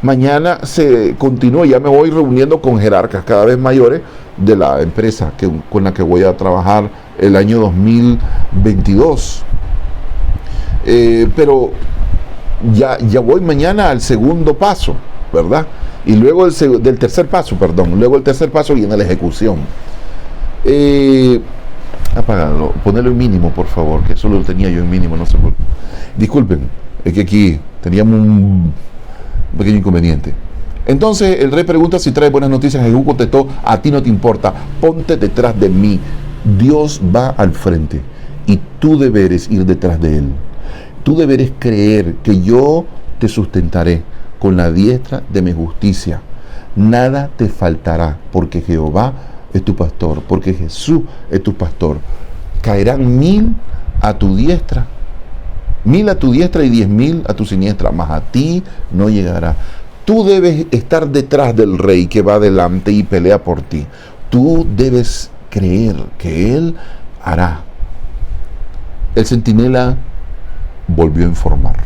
Mañana se continúa, ya me voy reuniendo con jerarcas cada vez mayores de la empresa con la que voy a trabajar el año 2022. Pero ya voy mañana al segundo paso, ¿verdad? Y luego del tercer paso, luego el tercer paso viene la ejecución. Apágalo, ponelo en mínimo, por favor, que eso lo tenía yo en mínimo, no sé por qué. Disculpen, es que aquí teníamos un pequeño inconveniente. Entonces el rey pregunta si trae buenas noticias. Jehú contestó: a ti no te importa, ponte detrás de mí. Dios va al frente y tú deberes ir detrás de él. Tú deberes creer que yo te sustentaré con la diestra de mi justicia. Nada te faltará, porque Jehová es tu pastor, porque Jesús es tu pastor. Caerán 1000 a tu diestra, 1000 a tu diestra y 10.000 a tu siniestra, mas a ti no llegará. Tú debes estar detrás del rey que va adelante y pelea por ti. Tú debes creer que él hará. El centinela volvió a informar: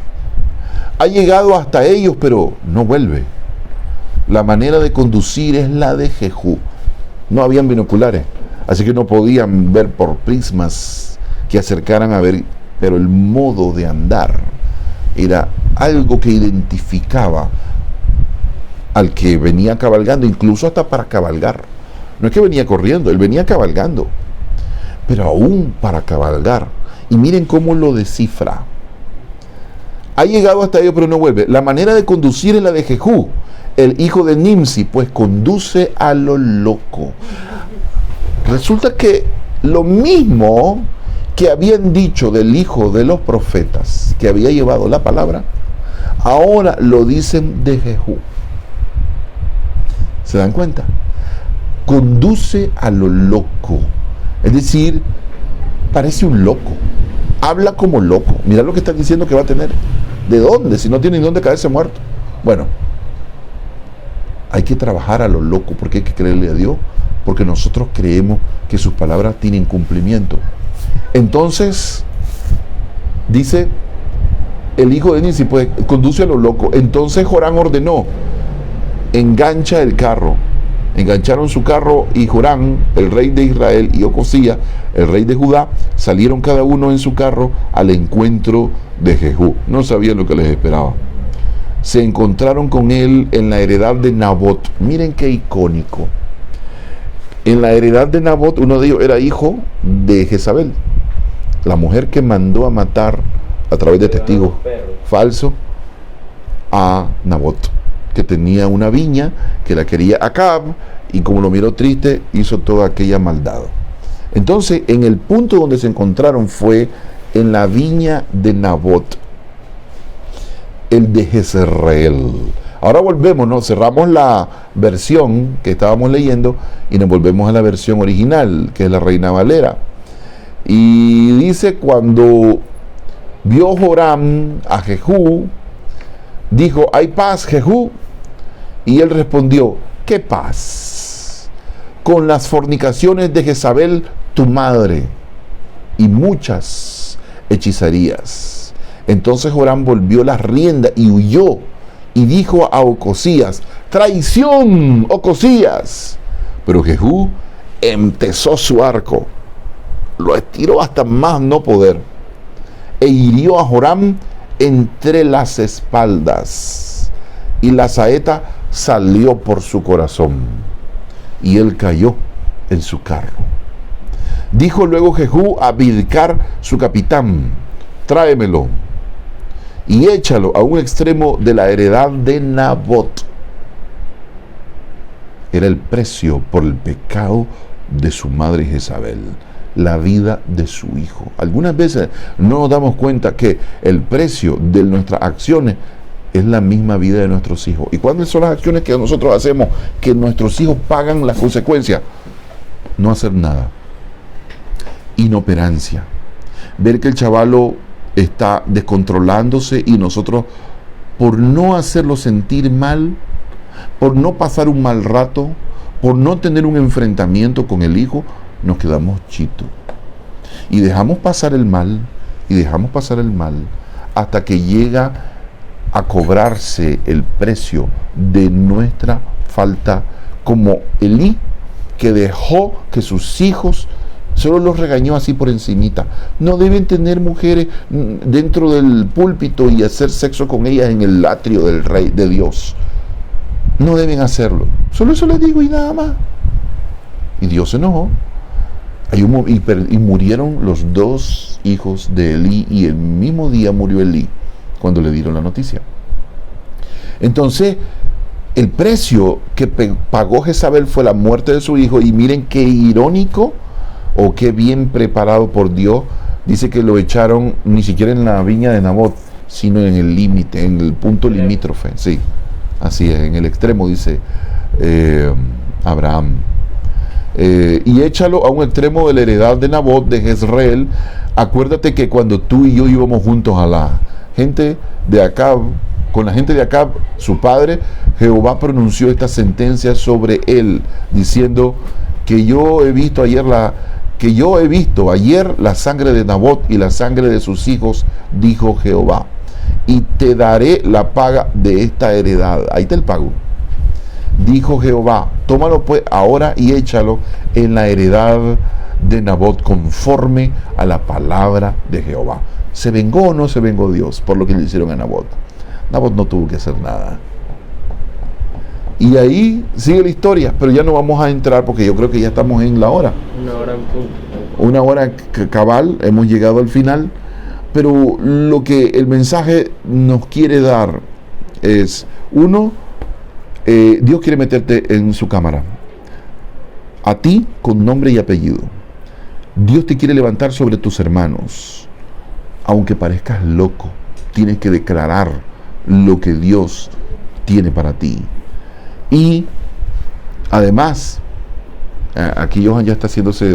ha llegado hasta ellos, pero no vuelve. la manera de conducir es la de Jehú. No habían binoculares, así que no podían ver por prismas que acercaran a ver, pero el modo de andar era algo que identificaba al que venía cabalgando, incluso hasta para cabalgar. No es que venía corriendo, él venía cabalgando, pero aún para cabalgar. Y miren cómo lo descifra. Ha llegado hasta ellos, pero no vuelve. La manera de conducir es la de Jehú, el hijo de Nimsi, pues conduce a lo loco. Resulta que lo mismo que habían dicho del hijo de los profetas, que había llevado la palabra, ahora lo dicen de Jehú. ¿Se dan cuenta? Conduce a lo loco. Es decir, parece un loco. Habla como loco. Mira lo que están diciendo que va a tener. ¿De dónde? Si no tiene ni dónde caerse muerto. Bueno, hay que trabajar a lo loco porque hay que creerle a Dios, porque nosotros creemos que sus palabras tienen cumplimiento. Entonces, dice el hijo de Nimsi, pues conduce a lo loco. Entonces Joram ordenó, engancha el carro. Engancharon su carro y Joram, el rey de Israel, y Ocosías, el rey de Judá, salieron cada uno en su carro al encuentro de Jehú. No sabían lo que les esperaba. Se encontraron con él en la heredad de Nabot. Miren qué icónico. En la heredad de Nabot, uno de ellos era hijo de Jezabel, la mujer que mandó a matar a través de testigos falsos a Nabot, que tenía una viña, que la quería Acab, y como lo miró triste, hizo toda aquella maldad. Entonces, en el punto donde se encontraron fue en la viña de Nabot, el de Jezreel. Ahora volvemos, ¿no? Cerramos la versión que estábamos leyendo y nos volvemos a la versión original, que es la Reina Valera. Y dice, cuando vio Joram a Jehú, dijo, ¿hay paz, Jehú? Y él respondió, ¿qué paz? Con las fornicaciones de Jezabel, tu madre, y muchas hechicerías. Entonces Joram volvió las riendas y huyó, y dijo a Ocosías, traición, Ocosías. Pero Jehú empezó su arco, lo estiró hasta más no poder, e hirió a Joram entre las espaldas, y la saeta salió por su corazón, y él cayó en su carro. Dijo luego Jehú a Bidkar, su capitán, tráemelo y échalo a un extremo de la heredad de Nabot. Era el precio por el pecado de su madre Jezabel, la vida de su hijo. Algunas veces no nos damos cuenta que el precio de nuestras acciones es la misma vida de nuestros hijos. ¿Y cuáles son las acciones que nosotros hacemos que nuestros hijos pagan las consecuencias? No hacer nada. Inoperancia. Ver que el chavalo está descontrolándose y nosotros, por no hacerlo sentir mal, por no pasar un mal rato, por no tener un enfrentamiento con el hijo, nos quedamos chitos. Y dejamos pasar el mal, hasta que llega a cobrarse el precio de nuestra falta, como Elí, que dejó que sus hijos, solo los regañó así por encimita. No deben tener mujeres dentro del púlpito y hacer sexo con ellas en el atrio del rey, de Dios. No deben hacerlo. Solo eso les digo y nada más. Y Dios se enojó. Y murieron los dos hijos de Elí, y el mismo día murió Elí cuando le dieron la noticia. Entonces, el precio que pagó Jezabel fue la muerte de su hijo, y miren qué irónico, o qué bien preparado por Dios. Dice que lo echaron ni siquiera en la viña de Nabot, sino en el límite, en el punto limítrofe. Sí, así es, en el extremo, dice Abraham. Y échalo a un extremo de la heredad de Nabot, de Jezreel. Acuérdate que cuando tú y yo íbamos juntos a la gente de Acab, con la gente de Acab, su padre, Jehová pronunció esta sentencia sobre él, diciendo que yo he visto ayer la sangre de Nabot y la sangre de sus hijos, dijo Jehová, y te daré la paga de esta heredad. Ahí está el pago. Dijo Jehová, tómalo pues ahora y échalo en la heredad de Nabot conforme a la palabra de Jehová. ¿Se vengó o no se vengó Dios por lo que le hicieron a Nabot? Nabot no tuvo que hacer nada. Y ahí sigue la historia, pero ya no vamos a entrar porque yo creo que ya estamos en la hora. Una hora cabal, hemos llegado al final. Pero lo que el mensaje nos quiere dar es, uno, Dios quiere meterte en su cámara, a ti con nombre y apellido. Dios te quiere levantar sobre tus hermanos. Aunque parezcas loco, tienes que declarar lo que Dios tiene para ti. Y además, aquí Johan ya está haciéndose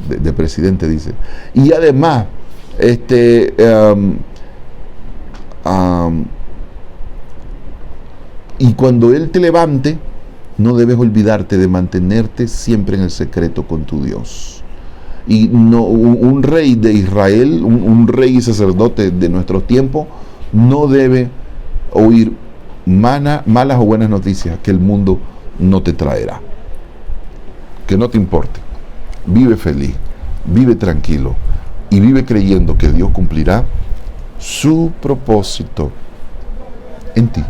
de presidente, dice. Y además, y cuando Él te levante, no debes olvidarte de mantenerte siempre en el secreto con tu Dios. Y no, un rey de Israel, un rey y sacerdote de nuestros tiempos, no debe oír malas o buenas noticias que el mundo no te traerá. Que no te importe. Vive feliz, vive tranquilo y vive creyendo que Dios cumplirá su propósito en ti.